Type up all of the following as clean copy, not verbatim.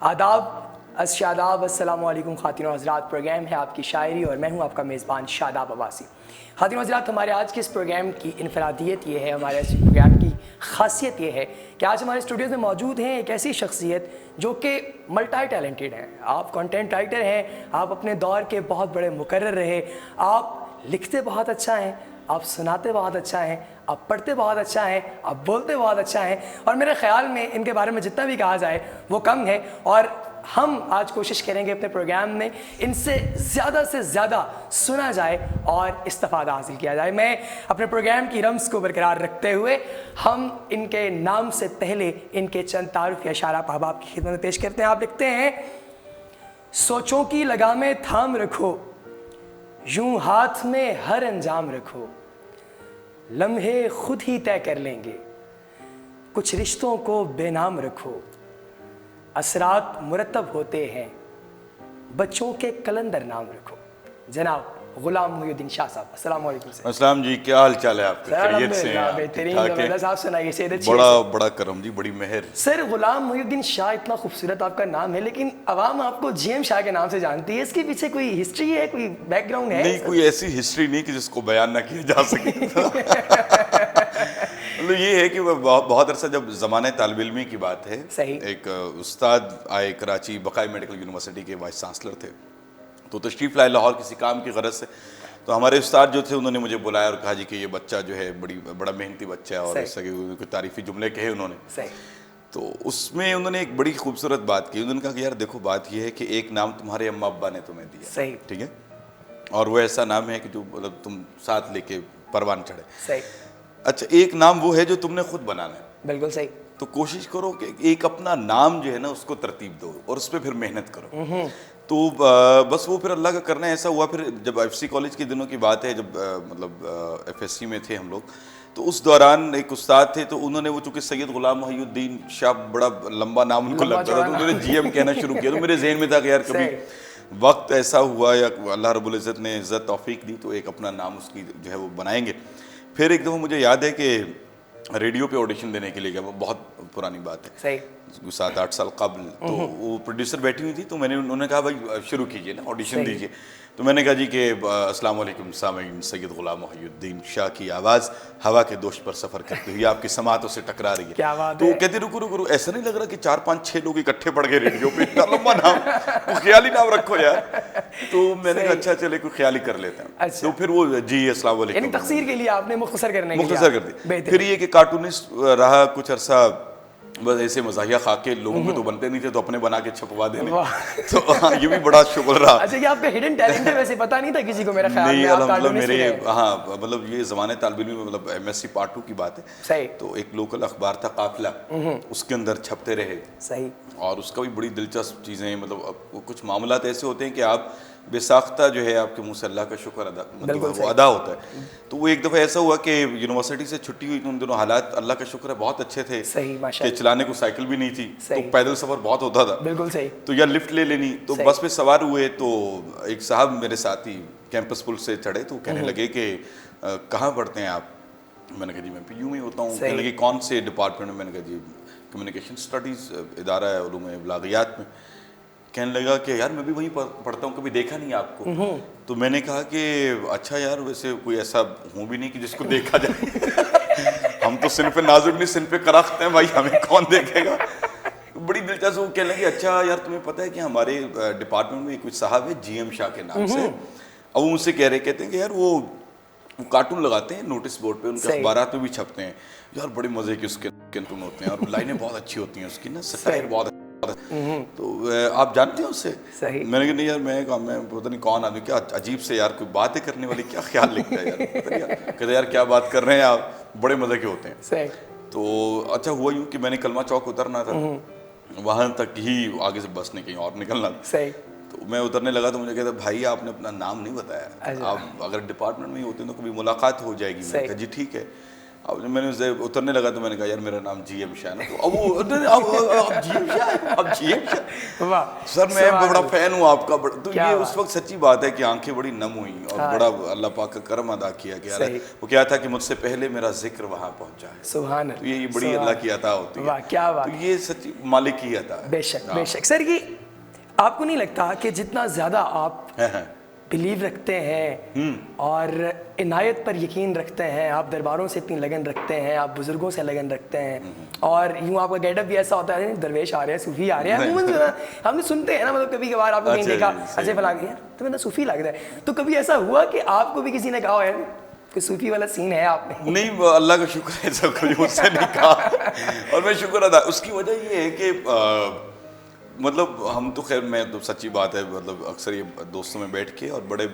آداب شاداب السلام علیکم خواتین و حضرات. پروگرام ہے آپ کی شاعری اور میں ہوں آپ کا میزبان شاداب عباسی. خواتین و حضرات, ہمارے آج کے اس پروگرام کی انفرادیت یہ ہے, ہمارے اس پروگرام کی خاصیت یہ ہے کہ آج ہمارے اسٹوڈیوز میں موجود ہیں ایک ایسی شخصیت جو کہ ملٹی ٹیلنٹڈ ہیں. آپ کنٹینٹ رائٹر ہیں, آپ اپنے دور کے بہت بڑے مقرر رہے, آپ لکھتے بہت اچھا ہیں, آپ سناتے بہت اچھا ہیں, آپ پڑھتے بہت اچھا ہیں, آپ بولتے بہت اچھا ہیں, اور میرے خیال میں ان کے بارے میں جتنا بھی کہا جائے وہ کم ہے. اور ہم آج کوشش کریں گے اپنے پروگرام میں ان سے زیادہ سنا جائے اور استفادہ حاصل کیا جائے. میں اپنے پروگرام کی رمز کو برقرار رکھتے ہوئے ہم ان کے نام سے پہلے ان کے چند تعارف یا اشارہ احباب کی خدمت میں پیش کرتے ہیں. آپ لکھتے ہیں, سوچوں کی لگامیں تھام رکھو, یوں ہاتھ میں ہر انجام رکھو, لمحے خود ہی طے کر لیں گے, کچھ رشتوں کو بے نام رکھو, اثرات مرتب ہوتے ہیں, بچوں کے کلندر نام رکھو. جناب غلام محی الدین شاہ صاحب, السلام علیکم سر. السلام جی, کیا حال چال ہے آپ کا؟ خیریت سے ہیں؟ بہترین, زبردست. آپ سنائیے سید اچھی بڑا ہے بڑا کرم جی, بڑی مہر. سر غلام محی الدین شاہ اتنا خوبصورت آپ کا نام ہے, لیکن عوام آپ کو جی ایم شاہ کے نام سے جانتی ہے. اس کے پیچھے کوئی ہسٹری ہے, کوئی بیک گراؤنڈ ہے؟ نہیں, کوئی ایسی ہسٹری نہیں کہ جس کو بیان نہ کیا جا سکے. مطلب یہ ہے کہ بہت عرصہ جب زمانہ طالب علمی کی بات ہے, ایک استاد آئے کراچی, بقائی میڈیکل یونیورسٹی کے وائس چانسلر تھے, تو تشریف لائے لاہور کسی کام کی غرض سے. تو ہمارے استاد جو تھے انہوں نے مجھے بلایا اور کہا جی کہ یہ بچہ جو ہے بڑا محنتی بچہ ہے, اور اس سے کوئی تعریفی جملے کہے انہوں نے. تو اس میں انہوں نے ایک بڑی خوبصورت بات کی. انہوں نے کہا کہ یار دیکھو, بات یہ ہے کہ ایک نام تمہارے اماں ابا نے تمہیں دیا, ٹھیک ہے, اور وہ ایسا نام ہے کہ جو مطلب تم ساتھ لے کے پروان چڑھے. اچھا, ایک نام وہ ہے جو تم نے خود بنانا ہے. بالکل صحیح. تو کوشش کرو کہ ایک اپنا نام جو ہے نا اس کو ترتیب دو اور اس پہ پھر محنت کرو. تو بس وہ پھر اللہ کا کرنا ایسا ہوا. پھر جب ایف سی کالج کے دنوں کی بات ہے, جب مطلب ایف ایس سی میں تھے ہم لوگ, تو اس دوران ایک استاد تھے, تو انہوں نے وہ چونکہ سید غلام محی الدین شاہ بڑا لمبا نام ان کو لگتا تھا, تو انہوں نے جی ایم کہنا شروع کیا. تو میرے ذہن میں تھا کہ یار کبھی وقت ایسا ہوا یا اللہ رب العزت نے عزت توفیق دی تو ایک اپنا نام اس کی جو ہے وہ بنائیں گے. پھر ایک دفعہ مجھے یاد ہے کہ ریڈیو پہ آڈیشن دینے کے لیے گیا, وہ بہت پرانی بات ہے, 7-8 سال قبل. تو وہ پروڈیوسر بیٹھی ہوئی تھی, تو انہوں نے کہا بھائی شروع کیجئے نا, آڈیشن دیجئے. تو میں نے کہا جی کہ السلام علیکم سامعین, سید غلام محی الدین شاہ کی آواز ہوا کے دوش پر سفر کرتی ہوئی آپ کی سماعتوں سے ٹکرا رہی ہے. تو وہ کہتے رکو, ایسا نہیں لگ رہا کہ 4-5-6 لوگ اکٹھے پڑ گئے ریڈیو پہ, اتنا لمبا نام, کوئی خیالی نام رکھو یار. تو میں نے کہا اچھا چلے کوئی خیالی کر لیتے ہیں. تو پھر وہ جی السلام علیکم, یعنی تقصیر کے لیے آپ نے مختصر کر دی. پھر یہ کہ کارٹونسٹ رہا کچھ عرصہ, بس ایسے مزاحیہ خاکے لوگوں کے تو بنتے نہیں تھے, تو اپنے بنا کے چھپوا دینے. تو یہ بھی بڑا شغل رہا. اچھا, یہ آپ کا ہڈن ٹیلنٹ ہے, ویسے پتہ نہیں تھا کسی کو میرا خیال میں. نہیں الحمدللہ میرے, ہاں مطلب یہ زمانہ طالب علم میں, مطلب ایم ایس سی پارٹ 2 کی بات ہے, تو ایک لوکل اخبار تھا قافلہ, اس کے اندر چھپتے رہے. اور اس کا بھی بڑی دلچسپ چیزیں ہیں, مطلب کچھ معاملات ایسے ہوتے ہیں کہ آپ بے ساختہ جو ہے آپ کے منہ سے اللہ کا شکر ادا ہوتا ہے. تو وہ ایک دفعہ ایسا ہوا کہ یونیورسٹی سے چھٹی ہوئی, تو ان دنوں حالات اللہ کا شکر ہے بہت اچھے تھے, کہ چلانے کو سائیکل بھی نہیں تھی, تو پیدل سفر بہت ہوتا تھا. بالکل صحیح. تو یا لفٹ لے لینی, تو بس پہ سوار ہوئے, تو ایک صاحب میرے ساتھی کیمپس پل سے چڑھے, تو کہنے لگے کہ کہاں پڑھتے ہیں آپ؟ میں نے کہا جی میں پی یو میں ہوتا ہوں. کہنے لگے کون سے ڈپارٹمنٹ میں؟ میں نے کہا جی کمیونیکیشن اسٹڈیز ادارہ ہے علوم ابلاغیات میں. کہنے لگا کہ یار میں بھی وہیں پڑھتا ہوں, کبھی دیکھا نہیں آپ کو. تو میں نے کہا کہ اچھا یار, ویسے کوئی ایسا ہوں بھی نہیں کہ جس کو دیکھا جائے. ہم تو صنف ناظر نہیں صنف کرخت ہیں بھائی, ہمیں کون دیکھے گا. بڑی دلچسپ. وہ کہنے لگے اچھا یار تمہیں پتہ ہے کہ ہمارے ڈپارٹمنٹ میں کوئی صاحب ہے جی ایم شاہ کے نام سے, اب وہ مجھ سے کہتے ہیں کہ یار وہ کارٹون لگاتے ہیں نوٹس بورڈ پہ, ان کے اخبارات میں بھی چھپتے ہیں یار, بڑے مزے کے اس کے کارٹون ہوتے ہیں, اور لائنیں بہت اچھی ہوتی ہیں اس کی نا, سٹائل بہت. تو آپ جانتے ہیں اس سے؟ میں نے کہا نہیں یار, میں پتہ نہیں کون آدمی, کیا عجیب سے یار, کوئی باتیں کرنے والی کیا خیال لکھتا ہے یار, پتہ نہیں. کہتے یار کیا بات کر رہے ہیں آپ, بڑے مزے کے ہوتے ہیں. تو اچھا ہوا یوں کہ میں نے کلمہ چوک اترنا تھا, وہاں تک ہی آگے سے بس نے کہیں اور نکلنا. تو میں اترنے لگا, تو مجھے کہتا بھائی آپ نے اپنا نام نہیں بتایا, آپ اگر ڈپارٹمنٹ میں ہی ہوتے ہیں تو کبھی ملاقات ہو جائے گی. میں نے کہا جی ٹھیک ہے. اب جب میں نے اسے اترنے لگا تو میں نے کہا یار میرا نام جی ایم شاہ ہے نا, تو اب وہ جی ایم شاہ, اب جی ایم شاہ, سر میں بڑا فین ہوں آپ کا. تو یہ اس وقت سچی بات ہے کہ آنکھیں بڑی نم ہوئیں اور بڑا اللہ پاک کا کرم ادا کیا کہ یار وہ کیا تھا کہ مجھ سے پہلے میرا ذکر وہاں پہنچا ہے. سبحان اللہ, تو یہ بڑی اللہ کی عطا ہوتی ہے. کیا بات, تو یہ سچی مالک کی عطا ہے. بے شک بے شک. سر یہ آپ کو نہیں لگتا کہ جتنا زیادہ آپ بلیو رکھتے ہیں اور عنایت پر یقین رکھتے ہیں, آپ درباروں سے اتنی لگن رکھتے ہیں, آپ بزرگوں سے لگن رکھتے ہیں, اور یوں آپ کا گیٹ اپ بھی ایسا ہوتا ہے درویش آ رہے ہیں, صوفی آ رہے ہیں, ہم نے سنتے ہیں نا, مطلب کبھی کبھار آپ کو کہیں دیکھا ایسے فلاں گیا تو میں نے صوفی لگ رہا ہے, تو کبھی ایسا ہوا کہ آپ کو بھی کسی نے کہا ہے کوئی صوفی والا سین ہے آپ میں؟ نہیں, اللہ کا شکر ہے سب کبھی مجھ سے نہیں کہا, اور میں شکر ادا. اس کی وجہ یہ ہے کہ مطلب ہم تو خیر, میں تو سچی بات ہے مطلب اکثر یہ دوستوں میں بیٹھ کے اور بڑے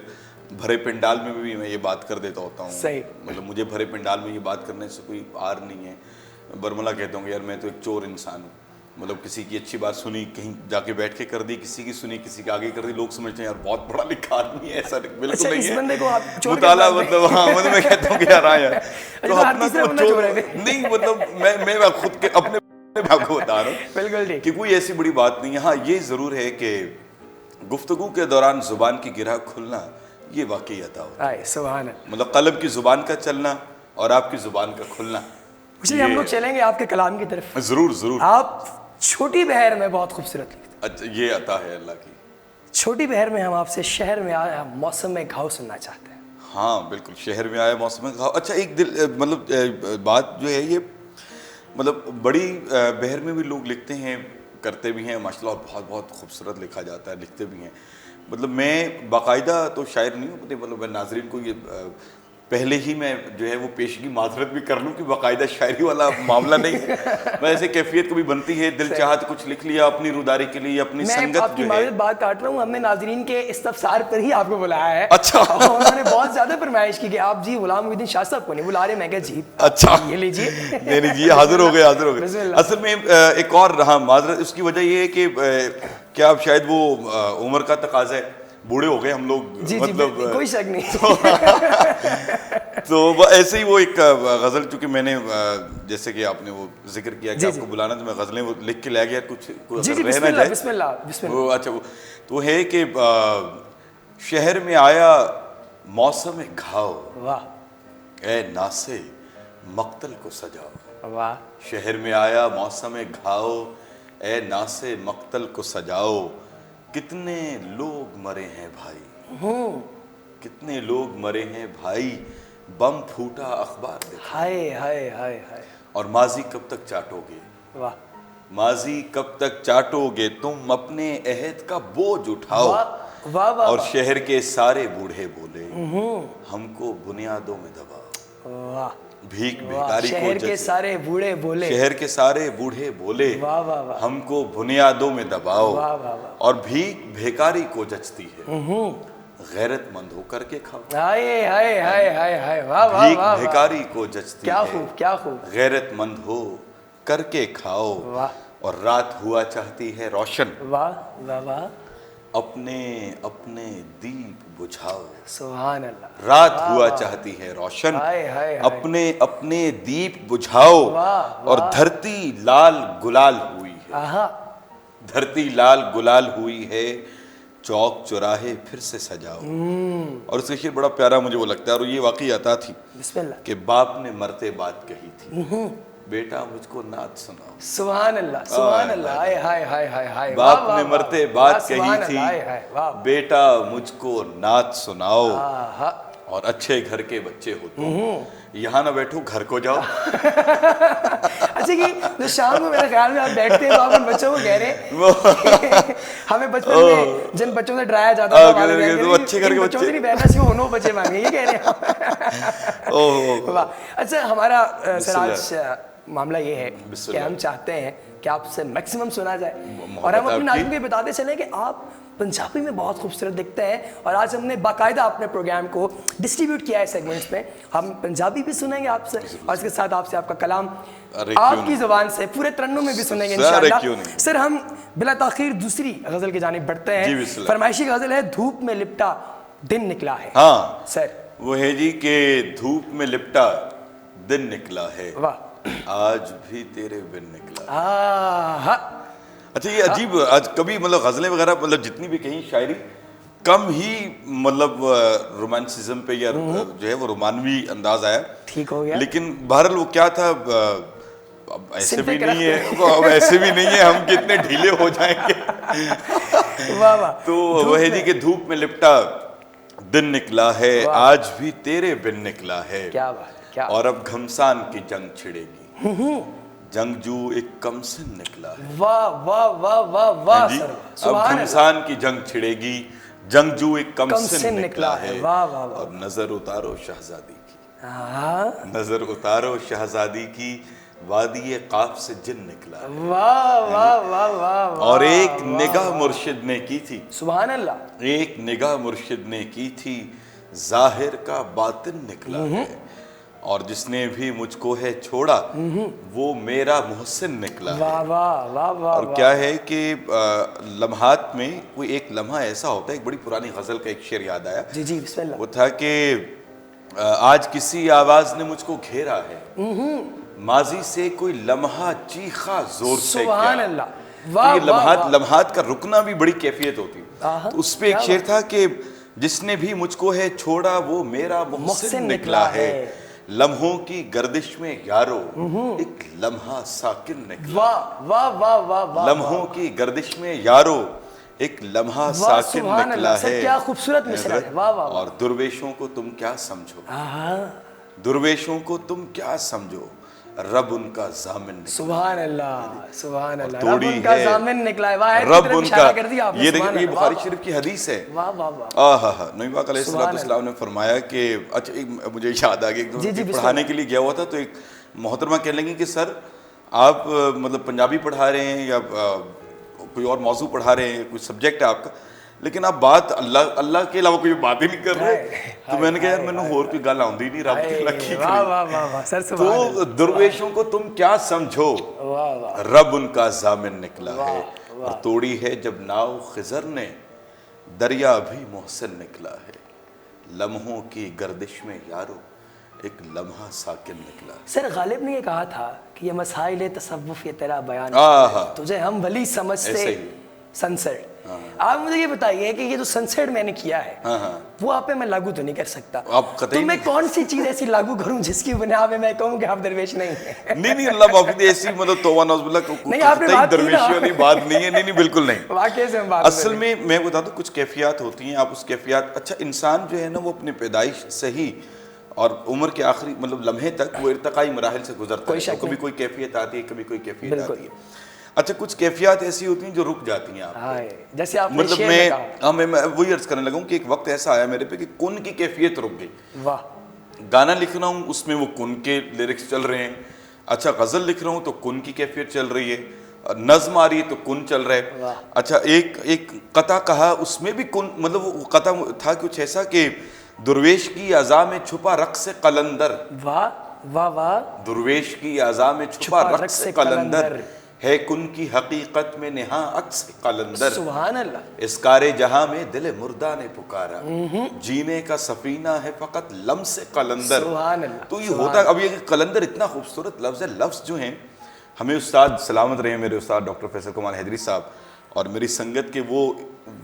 بھرے پنڈال میں بھی میں یہ بات کر دیتا ہوتا ہوں. صحیح, مطلب مجھے بھرے پنڈال میں یہ بات کرنے سے کوئی آر نہیں ہے. برملا کہتا ہوں کہ یار میں تو ایک چور انسان ہوں, مطلب کسی کی اچھی بات سنی کہیں جا کے بیٹھ کے کر دی, کسی کی سنی کسی کے آگے کر دی, لوگ سمجھتے ہیں یار بہت بڑا لکھا آدمی ہے. ایسا بالکل نہیں ہے, مطالعہ مطلب ہاں مطلب میں کہتا ہوں کہ یار ہاں یار نہیں, مطلب میں خود کے اپنے آپ کو بتا رہا ہوں بالکل کہ کوئی ایسی بڑی بات نہیں ہے. ہاں یہ ضرور ہے کہ گفتگو کے دوران زبان کی گرہ کھلنا یہ واقعی عطا ہوتا ہے. سبحان اللہ, مطلب قلب کی زبان کا چلنا اور آپ کی زبان کا کھلنا. ہم لوگ چلیں گے آپ کے کلام کی طرف. ضرور ضرور. آپ چھوٹی بہر میں بہت خوبصورت لکھتے ہیں. اچھا, یہ عطا ہے اللہ کی. چھوٹی بہر میں ہم آپ سے شہر میں آیا موسم میں گھاؤ سننا چاہتے ہیں. ہاں بالکل, شہر میں آیا موسم میں گھاؤ. اچھا ایک مطلب بات جو ہے یہ, مطلب بڑی بہر میں بھی لوگ لکھتے ہیں, کرتے بھی ہیں ماشاء اللہ, بہت بہت خوبصورت لکھا جاتا ہے, لکھتے بھی ہیں. مطلب میں باقاعدہ تو شاعر نہیں ہوں, مطلب میں ناظرین کو یہ پہلے ہی میں جو ہے وہ پیشگی معذرت بھی کر لوں کہ باقاعدہ شاعری والا معاملہ نہیں ہے. میں ایسے کیفیت کبھی بنتی ہے, دل چاہت کچھ لکھ لیا اپنی روداری کے لیے, اپنی سنگت. میں آپ کی معذرت بات کاٹ رہا ہوں, ہم نے ناظرین کے استفسار پر ہی آپ کو بلایا ہے. اچھا, انہوں نے بہت زیادہ فرمائش کی کہ آپ جی غلام محی الدین شاہ صاحب کو نہیں بلا رہے. میں کہا جی اچھا یہ لیجیے. نہیں جی, حاضر ہو گئے حاضر ہو گئے. اصل میں ایک اور رہا معذرت, اس کی وجہ یہ ہے کہ کیا اب شاید وہ عمر کا تقاضا ہے, بوڑھے ہو گئے ہم لوگ. جی مطلب کوئی شک نہیں. تو ایسے ہی وہ ایک غزل, چونکہ میں نے جیسے کہ آپ نے وہ ذکر کیا کہ آپ کو بلانا, تو میں غزلیں وہ لکھ کے لے گیا کچھ رہنا جائے. بسم اللہ. وہ اچھا تو وہ ہے کہ شہر میں آیا موسم گھاؤ, اے ناسے مقتل کو سجاؤ. شہر میں آیا موسم گھاؤ, اے ناسے مقتل کو سجاؤ. کتنے لوگ مرے ہیں بھائی, کتنے لوگ مرے ہیں بھائی, بم پھوٹا اخبار دیکھا. ہائے ہائے ہائے ہائے. اور ماضی کب تک چاٹو گے, ماضی کب تک چاٹو گے, تم اپنے عہد کا بوجھ اٹھاؤ. اور شہر کے سارے بوڑھے بولے, ہم کو بنیادوں میں دباؤ. بھیک بھیکاری کو, شہر کے سارے بوڑھے بولے, شہر کے سارے بوڑھے بولے, ہم کو بنیادوں میں دباؤ. اور بھیک بھیکاری کو جچتی ہے, غیرت مند ہو کر کے کھاؤ. بھیک بھیکاری کو جچتی ہے, غیرت مند ہو کر کے کھاؤ. اور رات ہوا چاہتی ہے روشن, اپنے اپنے دیپ بجھاؤ. سبحان اللہ. رات ہوا چاہتی ہے روشن, اپنے اپنے دیپ بجھاؤ. اور دھرتی لال گلال ہوئی ہے, دھرتی لال گلال ہوئی ہے, چوک چوراہے پھر سے سجاؤ. اور اس کا شعر بڑا پیارا مجھے وہ لگتا ہے, اور یہ واقعی عطا تھی کہ باپ نے مرتے بات کہی تھی, بیٹا مجھ کو نعت سناؤ. سبحان اللہ سبحان اللہ. ہائے ہائے ہائے ہائے ہائے. باپ نے مرتے بات کہی تھی, بیٹا مجھ کو نعت سناؤ. اور اچھے گھر کے بچے ہو تم, یہاں نہ بیٹھو گھر کو جاؤ. اچھا کہ شام کو میرے خیال میں آپ بیٹھتے ہیں تو آپ ان بچوں کو کہہ رہے ہیں, ہمیں بچپن میں جن بچوں سے ڈرایا جاتا تھا اچھے گھر کے بچوں سے نہیں بیٹھنا چاہیے, انہوں بچے مانگے, یہ کہہ رہے ہیں. اچھا ہمارا سراج معاملہ یہ ہے کہ ہم چاہتے ہیں کہ آپ سے میکسیمم سنا جائے, اور ہم اپنے ناظرین کو بتاتے چلیں کہ آپ پنجابی میں بہت خوبصورت دکھتے ہیں. اور آج ہم نے باقاعدہ اپنے پروگرام کو ڈسٹریبیوٹ کیا ہے سیگمنٹس میں, ہم پنجابی بھی سنیں گے آپ سے, اور اس کے ساتھ آپ سے آپ کا کلام آپ کی زبان سے پورے ترنم میں بھی سنیں گے انشاءاللہ. سر ہم بلا تاخیر دوسری غزل کی جانب بڑھتے ہیں. فرمائشی غزل ہے دھوپ میں لپٹا دن نکلا ہے. ہاں سر وہ ہے جی کہ دھوپ میں لپٹا دن نکلا ہے آج بھی تیرے بن نکلا ہے. اچھا یہ عجیب آج کبھی مطلب غزلیں وغیرہ مطلب جتنی بھی کہیں شاعری کم ہی مطلب رومانسزم پہ یا جو ہے وہ رومانوی انداز آیا, ٹھیک ہو گیا, لیکن بہرحال وہ کیا تھا, اب ایسے بھی نہیں ہے, اب ایسے بھی نہیں ہے, ہم کتنے ڈھیلے ہو جائیں گے. تو وہ ہے جی کہ دھوپ میں لپٹا دن نکلا ہے آج بھی تیرے بن نکلا ہے, اور اب گھمسان کی جنگ چھڑے گی, جنگجو ایک کم سن نکلا ہے. واہ واہ واہ واہ واہ سر, اب گھمسان کی جنگ چھڑے گی, جنگجو ایک کم سن نکلا ہے. اور نظر اتارو شہزادی کی, نظر اتارو شہزادی کی, وادی قاف سے جن نکلا ہے. واہ واہ واہ واہ, اور ایک نگاہ مرشد نے کی تھی, سبحان اللہ, ایک نگاہ مرشد نے کی تھی, ظاہر کا باطن نکلا ہے. اور جس نے بھی مجھ کو ہے چھوڑا وہ میرا محسن نکلا ہے. واہ واہ واہ واہ. اور کیا ہے کہ لمحات میں کوئی ایک لمحہ ایسا ہوتا ہے, ایک بڑی پرانی غزل کا ایک شعر یاد آیا, جی جی بسم اللہ, وہ تھا کہ آج کسی آواز نے مجھ کو گھیرا ہے, ماضی سے کوئی لمحہ چیخا زور سے کیا. سبحان اللہ. یہ لمحات کا رکنا بھی بڑی کیفیت ہوتی ہے. تو اس پہ ایک شعر تھا کہ جس نے بھی مجھ کو ہے چھوڑا وہ میرا محسن نکلا ہے, لمحوں کی گردش میں یارو ایک لمحہ ساکن نکلا. واہ واہ واہ واہ, لمحوں کی گردش میں یارو ایک لمحہ ساکن نکلا ہے. کیا خوبصورت مصرع ہے. واہ واہ. اور درویشوں کو تم کیا سمجھو, درویشوں کو تم کیا سمجھو, رب ان کا ضامن نکلا. سبحان اللہ سبحان اللہ, رب ان کا ضامن نکلا ہے. رب ان کا, یہ دیکھیں یہ بخاری شریف کی حدیث ہے. واہ واہ واہ. نبی پاک علیہ السلام نے فرمایا کہ اچھا مجھے یاد آ گیا, پڑھانے کے لیے گیا ہوا تھا تو ایک محترمہ کہنے لگی کہ سر آپ مطلب پنجابی پڑھا رہے ہیں یا کوئی اور موضوع پڑھا رہے ہیں, کوئی سبجیکٹ ہے آپ کا, لیکن آپ بات اللہ کے علاوہ کوئی بات ہی نہیں کر رہے. تو میں نے کہا یار مینوں اور کوئی گل آندی نہیں, رب کی لکھی کری. تو درویشوں کو تم کیا سمجھو, رب ان کا ضامن نکلا ہے. اور توڑی ہے جب ناؤ خضر نے, دریا بھی محسن نکلا ہے, لمحوں کی گردش میں یارو ایک لمحہ ساکن نکلا. سر غالب نے یہ کہا تھا کہ یہ مسائل تصوف یہ تیرا بیان تجھے ہم ولی سمجھتے سنسر. آپ مجھے یہ بتائیے کہ یہ جو سنسر میں نے کیا ہے وہ آپ پہ میں لاگو تو نہیں کر سکتا, تو میں کون سی چیز ایسی لاگو کروں جس کی بنا پہ میں کہوں کہ آپ درویش نہیں ہیں. نہیں اللہ معافی ایسی مطلب توبہ نعوذ باللہ درویشی والی بات نہیں ہے. نہیں بالکل نہیں, واقعی سے بات. اصل میں بتا دوں کچھ کیفیات ہوتی ہیں, آپ اس کیفیات, اچھا انسان جو ہے نا وہ اپنے پیدائش سے ہی اور عمر کے آخری مطلب لمحے تک وہ ارتقائی مراحل سے گزرتا ہے. کبھی کوئی کیفیت آتی ہے, کبھی کوئی کیفیت آتی ہے. اچھا کچھ کیفیات ایسی ہوتی ہیں جو رک جاتی ہیں آپ, جیسے آپ مطلب میں وہی عرض کرنے لگا ہوں کہ ایک وقت ایسا آیا میرے پہ کہ کن کی کیفیت رک گئی. واہ. گانا لکھ رہا ہوں اس میں وہ کن کے لیرکس چل رہے ہیں, اچھا غزل لکھ رہا ہوں تو کن کی کیفیت چل رہی ہے, نظم آ رہی ہے تو کن چل رہا ہے. اچھا ایک قطع کہا اس میں بھی کن, مطلب وہ قطع تھا کچھ ایسا کہ درویش کی اعضاء میں چھپا رقص قلندر. واہ واہ واہ. درویش کی اعضاء میں چھپا رقص قلندر ہے, کن کی حقیقت میں نہاں عکس قلندر. سبحان اللہ. اسکار جہاں میں دل مردہ نے پکارا, جینے کا سفینہ ہے فقط لمس قلندر. سبحان اللہ. تو یہ ہوتا, اب یہ قلندر اتنا خوبصورت لفظ ہے. لفظ جو ہیں ہمیں استاد سلامت رہے میرے استاد ڈاکٹر فیصل کمال حیدری صاحب اور میری سنگت کے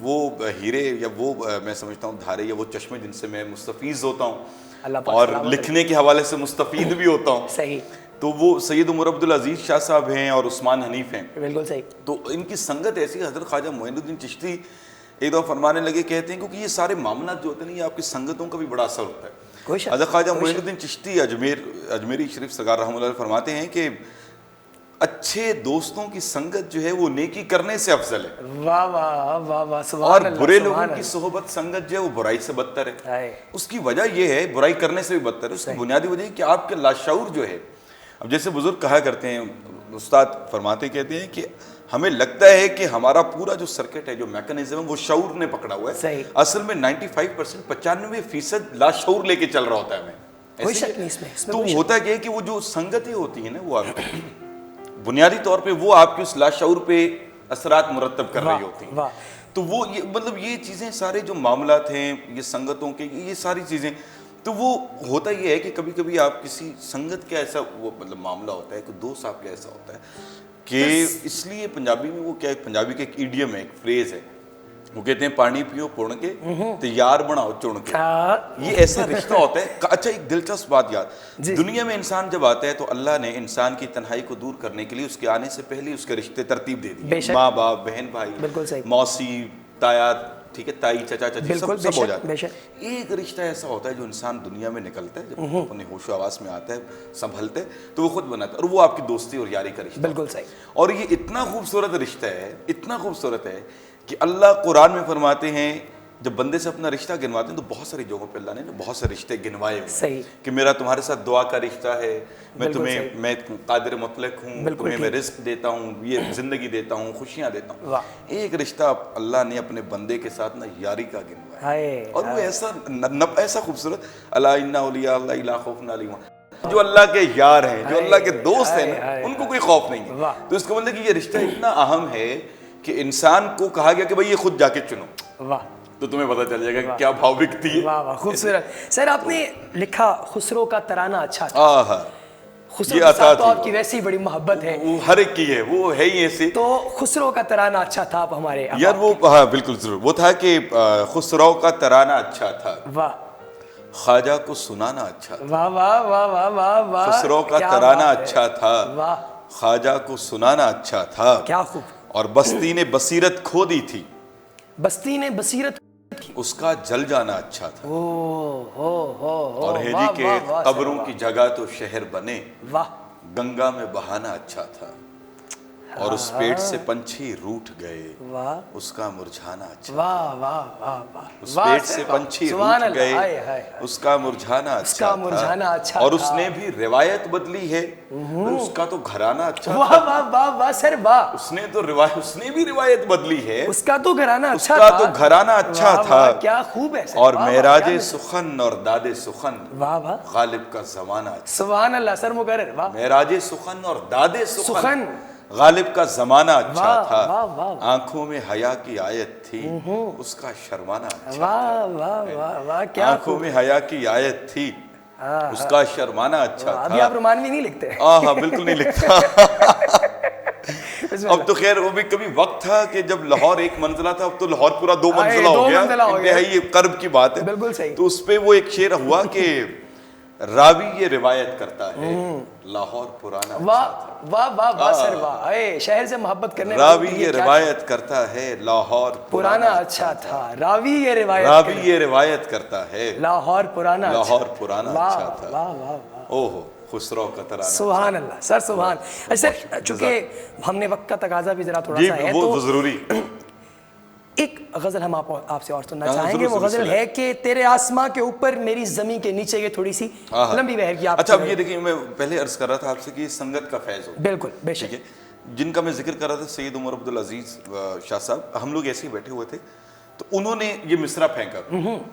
وہ ہیرے یا وہ میں سمجھتا ہوں دھارے یا وہ چشمے جن سے میں مستفیض ہوتا ہوں اور لکھنے کے حوالے سے مستفید بھی ہوتا ہوں. صحیح. تو وہ سید عمر عبدالعزیز شاہ صاحب ہیں اور عثمان حنیف ہیں. بالکل صحیح. تو ان کی سنگت ایسی, حضرت خواجہ معین الدین چشتی ایک دفعہ فرمانے لگے, کہتے ہیں کیونکہ یہ سارے معاملات جو ہوتے ہیں یہ آپ کی سنگتوں کا بھی بڑا اثر ہوتا ہے. حضرت خواجہ معین الدین چشتی اجمیری شریف سرکار رحمۃ اللہ فرماتے ہیں کہ اچھے دوستوں کی سنگت جو ہے وہ نیکی کرنے سے افضل ہے. واہ واہ واہ واہ. سبحان اللہ. اور برے لوگوں کی صحبت سنگت جو ہے وہ برائی سے بدتر ہے. اس کی وجہ یہ ہے, برائی کرنے سے بھی بدتر ہے, اس کی بنیادی وجہ ہے کہ آپ کے لاشعور جو ہے, اب جیسے بزرگ کہا کرتے ہیں, استاد فرماتے کہتے ہیں کہ ہمیں لگتا ہے کہ ہمارا پورا جو سرکٹ ہے, جو میکانزم ہے, وہ شعور نے پکڑا ہوا ہے. اصل میں 95% 95% لاشعور لے کے چل رہا ہوتا ہے ہمیں. کوئی شک نہیں اس میں. تو ہوتا کیا ہے کہ وہ جو سنگتیں ہوتی ہیں نا وہ آپ بنیادی طور پہ وہ آپ کے اس لاشعور پہ اثرات مرتب کر رہی ہوتی ہیں. تو وہ مطلب یہ چیزیں سارے جو معاملات ہیں یہ سنگتوں کے, یہ ساری چیزیں, تو وہ ہوتا یہ ہے کہ کبھی کبھی آپ کسی سنگت کا ایسا وہ مطلب معاملہ ہوتا ہے کہ دوست آپ کا ایسا ہوتا ہے کہ اس لیے پنجابی میں وہ کیا ہے، پنجابی کا ایک ایڈیم ہے، ایک فریز ہے، وہ کہتے ہیں پانی پیو پڑ کے تو یار بناؤ چن کے. یہ ایسا رشتہ ہوتا ہے. اچھا ایک دلچسپ بات یاد، دنیا میں انسان جب آتا ہے تو اللہ نے انسان کی تنہائی کو دور کرنے کے لیے اس کے آنے سے پہلے اس کے رشتے ترتیب دے دیے. ماں باپ، بہن بھائی، موسی، تایات، ٹھیک ہے، تائی، چچا چچی، سب ہو جاتا ہے. ایک رشتہ ایسا ہوتا ہے جو انسان دنیا میں نکلتا ہے، جب اپنے ہوش و حواس میں آتا ہے، سنبھلتا ہے تو وہ خود بناتا ہے، اور وہ آپ کی دوستی اور یاری کا رشتہ. بالکل صحیح. اور یہ اتنا خوبصورت رشتہ ہے، اتنا خوبصورت ہے کہ اللہ قرآن میں فرماتے ہیں جب بندے سے اپنا رشتہ گنواتے ہیں تو بہت ساری جگہوں پہ اللہ نے بہت سے رشتے گنوائے ہوئے کہ میرا تمہارے ساتھ دعا کا رشتہ ہے، میں قادر مطلق ہوں، تمہیں میں رزق دیتا ہوں، یہ زندگی دیتا ہوں، خوشیاں دیتا ہوں. ایک رشتہ اللہ نے اپنے بندے کے ساتھ نا یاری کا گنوایا، اور وہ ایسا خوبصورت، الا ان اولیاء اللہ لا خوف علیہم، جو اللہ کے یار ہیں، جو اللہ کے دوست ہیں نا، ان کو کوئی خوف نہیں ہے. تو اس کا مطلب کہ یہ رشتہ اتنا اہم ہے کہ انسان کو کہا گیا کہ بھائی یہ خود جا کے چنو. واہ. تو تمہیں پتہ چل جائے گا کہ کیا بھاؤ بکتی ہے. واہ واہ خوبصورت. سر آپ نے لکھا خسرو کا ترانہ اچھا تھا. خسرو کے ساتھ تو آپ کی ویسی بڑی محبت ہے، وہ ہر ایک کی ہے، وہ ہے ہی ایسے. تو خسرو کا ترانہ اچھا تھا آپ ہمارے یار، وہ ہاں بالکل ضرور. وہ تھا کہ خسرو کا ترانہ اچھا تھا، واہ، خواجہ کو سنانا اچھا تھا. واہ واہ واہ واہ واہ واہ. خسرو کا ترانہ اچھا تھا، واہ، خواجہ کو سنانا اچھا تھا. کیا خوب. اور بستی نے بصیرت کھو دی تھی، بستی نے بصیرت اس کا جل جانا اچھا تھا. اور ہے جی کہ قبروں کی جگہ تو شہر بنے، گنگا میں بہانا اچھا تھا. اور اس پیٹ سے پنچھی روٹھ گئے، اس کا مرجھانا اچھا تھا. اس پیٹ سے پنچھی روٹھ گئے، اس کا مرجھانا اچھا تھا. اور اس نے بھی روایت بدلی ہے، اس کا تو گھرانہ اچھا تھا. واہ واہ واہ واہ سر واہ. اس نے بھی روایت بدلی ہے، اس کا تو گھرانہ اچھا تھا. اس کا تو گھرانہ اچھا تھا. کیا خوب ہے. اور معراج سخن اور داد سخن، واہ واہ، غالب کا زمانہ اچھا. سبحان اللہ سر مقرر. واہ. معراج سخن اور داد سخن، غالب کا زمانہ اچھا تھا. آنکھوں میں حیا کی آیت تھی، اس کا شرمانا اچھا تھا. آنکھوں میں حیا کی آیت تھی، اس کا شرمانا اچھا تھا. ابھی آپ رومانوی نہیں لکھتے؟ ہاں بالکل نہیں لکھتا. اب تو خیر وہ بھی کبھی وقت تھا کہ جب لاہور ایک منزلہ تھا، اب تو لاہور پورا 2 منزلہ ہو گیا. انتہائی یہ قرب کی بات ہے. بالکل صحیح. تو اس پہ وہ ایک شعر ہوا کہ راوی یہ روایت کرتا ہے لاہور پرانا. واہ واہ واہ واہ سر واہ. شہر سے محبت کرنے، راوی یہ روایت کرتا ہے لاہور پرانا اچھا تھا. راوی یہ روایت کرتا ہے لاہور پرانا اچھا تھا. واہ واہ واہ. اوہ خسرو کا ترانہ. سبحان اللہ سر سبحان. سر چونکہ ہم نے وقت کا تقاضا بھی ذرا تھوڑا سا ہے تو ضروری ایک غزل ہم آپ سے اور سننا چاہیں گے. وہ غزل ہے کہ تیرے آسماں کے اوپر میری زمین کے نیچے. یہ تھوڑی سی لمبی بہر کی. اچھا اب یہ دیکھیں، میں پہلے عرض کر رہا تھا آپ سے کہ سنگت کا فیض ہو. بالکل بے شک. جن کا میں ذکر کر رہا تھا سید عمر عبدالعزیز شاہ صاحب، ہم لوگ ایسے ہی بیٹھے ہوئے تھے تو انہوں نے یہ مصرع پھینکا،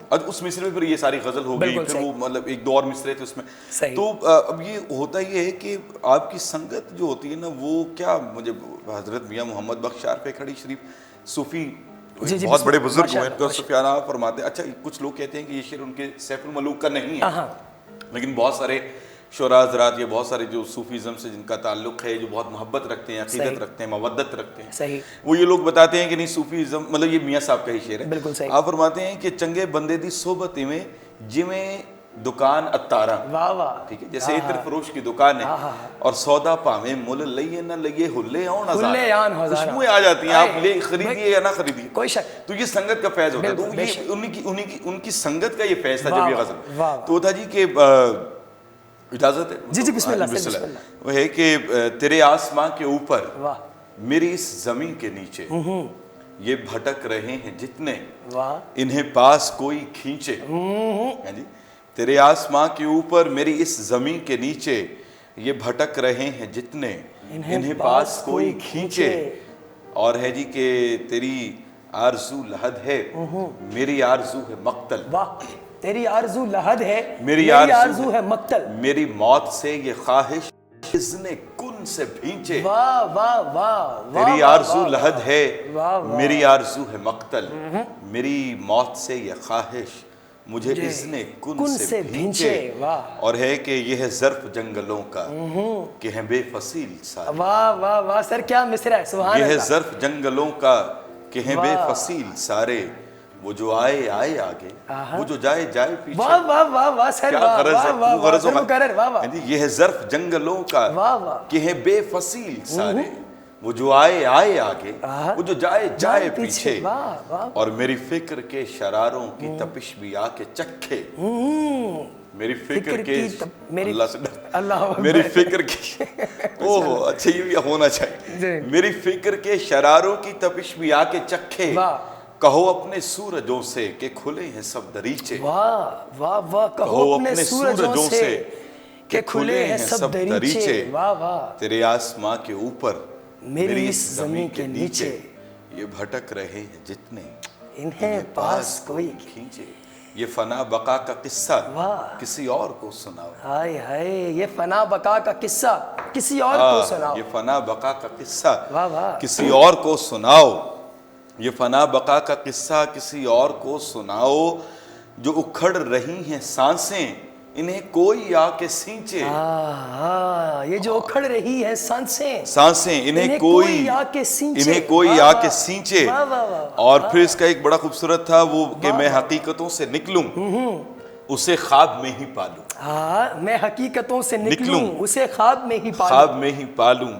اور اس مصرے میں پھر یہ ساری غزل ہو گئی. پھر وہ مطلب ایک 2 اور مصرے تھے اس میں. تو اب یہ ہوتا یہ ہے کہ آپ کی سنگت جو ہوتی ہے نا، وہ کیا، مجھے حضرت میاں محمد بخش شارپے کھڑی شریف صوفی بہت بڑے بزرگ ہوئے، سفیانہ فرماتے ہیں. اچھا کچھ لوگ کہتے ہیں کہ یہ شعر ان کے سیف الملوک کا نہیں ہے، لیکن بہت سارے شعراء حضرات یا بہت سارے جو صوفیزم سے جن کا تعلق ہے، جو بہت محبت رکھتے ہیں، عقیدت رکھتے ہیں، مودت رکھتے ہیں، وہ یہ لوگ بتاتے ہیں کہ نہیں صوفیزم، مطلب یہ میاں صاحب کا ہی شعر ہے. بالکل صحیح. آپ فرماتے ہیں کہ چنگے بندے دی صحبت میں جویں دکان اتارا. واہ واہ. ٹھیک ہے، جیسے عطر فروش کی دکان ہے اور سودا پاویں مل لئیے نہ لئیے ہلے آن ہزار، خوشبوئیں آ جاتی ہیں، آپ لے خریدیے یا نہ خریدیے. کوئی شک. تو یہ سنگت کا فیض ہوتا ہے. تو یہ ان کی سنگت کا یہ فیض تھا جب یہ غزل. تو تھا جی کہ اجازت ہے؟ جی جی بسم اللہ. وہ ہے کہ تیرے آسماں کے اوپر میری اس زمین کے نیچے یہ بھٹک رہے ہیں جتنے، انہیں پاس کوئی کھینچے. تیرے آسماں کے اوپر میری اس زمین کے نیچے یہ بھٹک رہے ہیں جتنے، انہیں پاس کوئی کھینچے. اور ہے جی کہ تیری آرزو لحد ہے، میری آرزو ہے مقتل. تیری آرزو لحد ہے، میری آرزو ہے مقتل. میری موت سے یہ خواہش اذن کن سے بھینچے. واہ واہ واہ. تیری آرزو لحد ہے، میری آرزو ہے مقتل. میری موت سے یہ خواہش مجھے اذن کن سے بھینچے، اور ہے کہ یہ ہے ظرف جنگلوں کا کہ ہیں بے فصیل سارے. واہ واہ واہ سر کیا مصرع ہے، سبحان یہ ہے اللہ. ظرف جنگلوں کا کہ ہیں بے فصیل سارے، وہ جو آئے آئے آگے، وہ جو جائے جائے پیچھے. واہ واہ واہ واہ سر، کیا واہ غرض ہے، واہ واہ غرض سر مکرر، واہ واہ. یہ ہے ظرف جنگلوں کا واہ واہ کہ ہیں بے فصیل سارے، وہ جو آئے آئے آگے، وہ جو جائے جائے پیچھے. واہ واہ اور میری فکر کے شراروں کی تپش بھی آ کے چکھے. میری فکر کے اللہ سے میری فکر کی اوہ اچھا یہ بھی ہونا چاہیے. میری فکر کے شراروں کی تپش بھی آ کے چکھے، کہو اپنے سورجوں سے کہ کھلے ہیں سب دریچے. واہ واہ واہ، کہو اپنے سورجوں سے کہ کھلے ہیں سب دریچے. واہ واہ، تیرے آسماں کے اوپر میری اس زمین کے نیچے، یہ بھٹک رہے ہیں جتنے انہیں پاس کوئی کھینچے. یہ فنا بقا کا قصہ کسی اور کو سناؤ. ہائے ہائے، یہ فنا بقا کا قصہ کسی اور کو سناؤ. یہ فنا بقا کا قصہ کسی اور کو سناؤ. یہ فنا بقا کا قصہ کسی اور کو سناؤ. جو اکھڑ رہی ہیں سانسیں انہیں کوئی آ کے سینچے. یہ جو اکھڑ رہی ہے سانسیں انہیں کوئی آ کے سینچے، انہیں کوئی آ کے سینچے. اور پھر اس کا ایک بڑا خوبصورت تھا وہ کہ میں حقیقتوں سے نکلوں اسے خواب میں ہی پالوں. میں حقیقتوں سے نکلوں اسے خواب میں ہی پالوں. خواب میں ہی پالوں.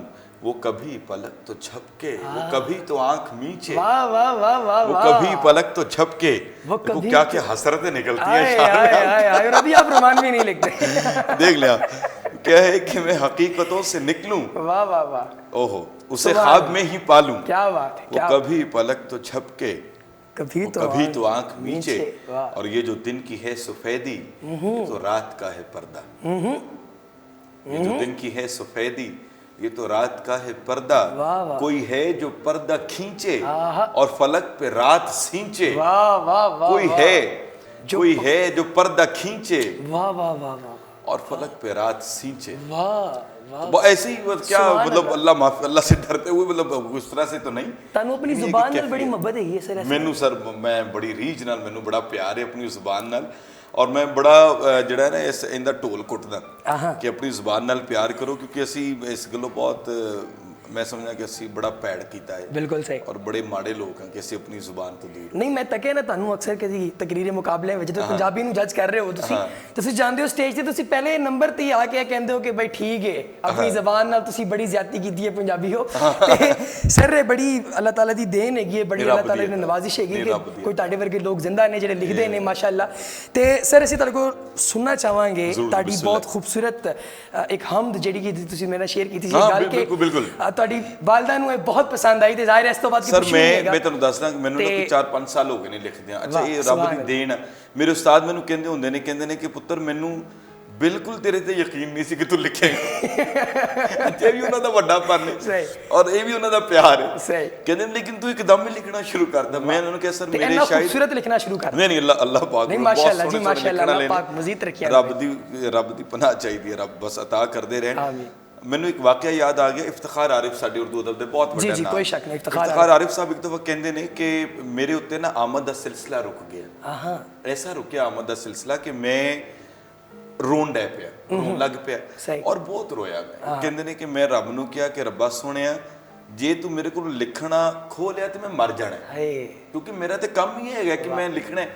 وہ کبھی پلک تو جھپکے، وہ کبھی تو آنکھ میچے. واہ واہ واہ واہ، وہ کبھی پلک تو جھپکے. دیکھو کیا کیا حسرتیں نکلتی ہیں اور ابھی آپ رومانوی نہیں لکھتے. دیکھ لیا کیا ہے کہ میں حقیقتوں سے نکلوں. واہ واہ واہ، اوہو اسے خواب میں ہی پالوں. کیا بات ہے. وہ کبھی پلک تو جھپکے، کبھی تو آنکھ میچے. اور یہ جو دن کی ہے سفیدی یہ تو رات کا ہے پردہ. یہ جو دن کی ہے سفیدی یہ تو رات کا ہے پردہ. کوئی ہے جو پردہ کھینچے اور فلک پہ رات سینچے. کوئی ہے جو پردہ کھینچے اور فلک پہ رات سینچے. ایسے ہی کیا مطلب اللہ سے ڈرتے ہوئے مطلب اس طرح سے تو نہیں. تانوں اپنی زبان نال بڑی محبت ہے سر. مینوں سر میں بڑی ریج نال مینوں بڑا پیار ہے اپنی زبان نال. اور میں بڑا جڑا ہے نا اس اندا ٹول کٹدا کہ اپنی زبان نال پیار کرو کیونکہ اسی اس گلوں بہت میں سمجھا کہ اسی بڑا پیڑ کیتا ہے. بالکل صحیح. اور بڑے ماڑے لوگ ہیں کہ اسی اپنی زبان تو دور نہیں. میں تکے نا تانوں اکثر کسی تقریر مقابلے وچ جدوں پنجابی نوں جج کر رہے ہو تسی جاندے ہو سٹیج تے تسی پہلے نمبر تے آ کے کہندے ہو کہ بھائی ٹھیک ہے اپنی زبان نال تسی بڑی زیادتی کیتی ہے پنجابی ہو. سر بڑی اللہ تعالیٰ دی دین ہے بڑی اللہ تعالیٰ نے نوازش ہے کہ کوئی تاڈے ورگے لوگ زندہ نے جڑے لکھدے نے ماشاءاللہ. تے سر اسی تاڈے کو سننا چاہواں گے تاڈی بہت خوبصورت ایک حمد جڑی کہ تسی میرے شیئر کیتی سی گل کہ تاڈی والدہ نوں بہت پسند آئی تے ظاہر اس تو بعد سر میں تانوں دسدا کہ مینوں 4-5 سال ہو گئے نے لکھدیاں. اچھا یہ رب دی دین. میرے استاد مینوں کہندے ہوندے نے کہ پتر مینوں بالکل تیرے تے یقین نہیں سی کہ تو لکھے گا. اچھا بھی انہاں دا بڑا پن ہے اور اے بھی انہاں دا پیار ہے. کہندے لیکن تو ایک دم ہی لکھنا شروع کر دا. میں انہاں نوں کہا سر میرے شاعر خوبصورت لکھنا شروع کر. نہیں اللہ پاک نہیں ماشاءاللہ جی ماشاءاللہ اللہ پاک مزید رکھے. رب دی پناہ چاہیے رب بس عطا کردے رہن. آمین. مینوں ایک واقعہ یاد آ گیا. افتخار عارف ساڈے اردو ادب دے بہت بڑا نام. کوئی شک نہیں. افتخار عارف صاحب ایک دفعہ کہندے نے کہ میرے اوتے نا آمد دا سلسلہ رک گیا. ایسا رکیا آمد دا سلسلہ کہ میں رون ڈے پیا رون لگ پیا اور بہت رویا. کہندے نے کہ میں رب نوں کہا کہ ربا سونیا جے تو میرے کو لکھنا کھو لیا تے میں مر جانا ہے کیونکہ میرا تے کم ہی ہے کہ میں لکھنا ہے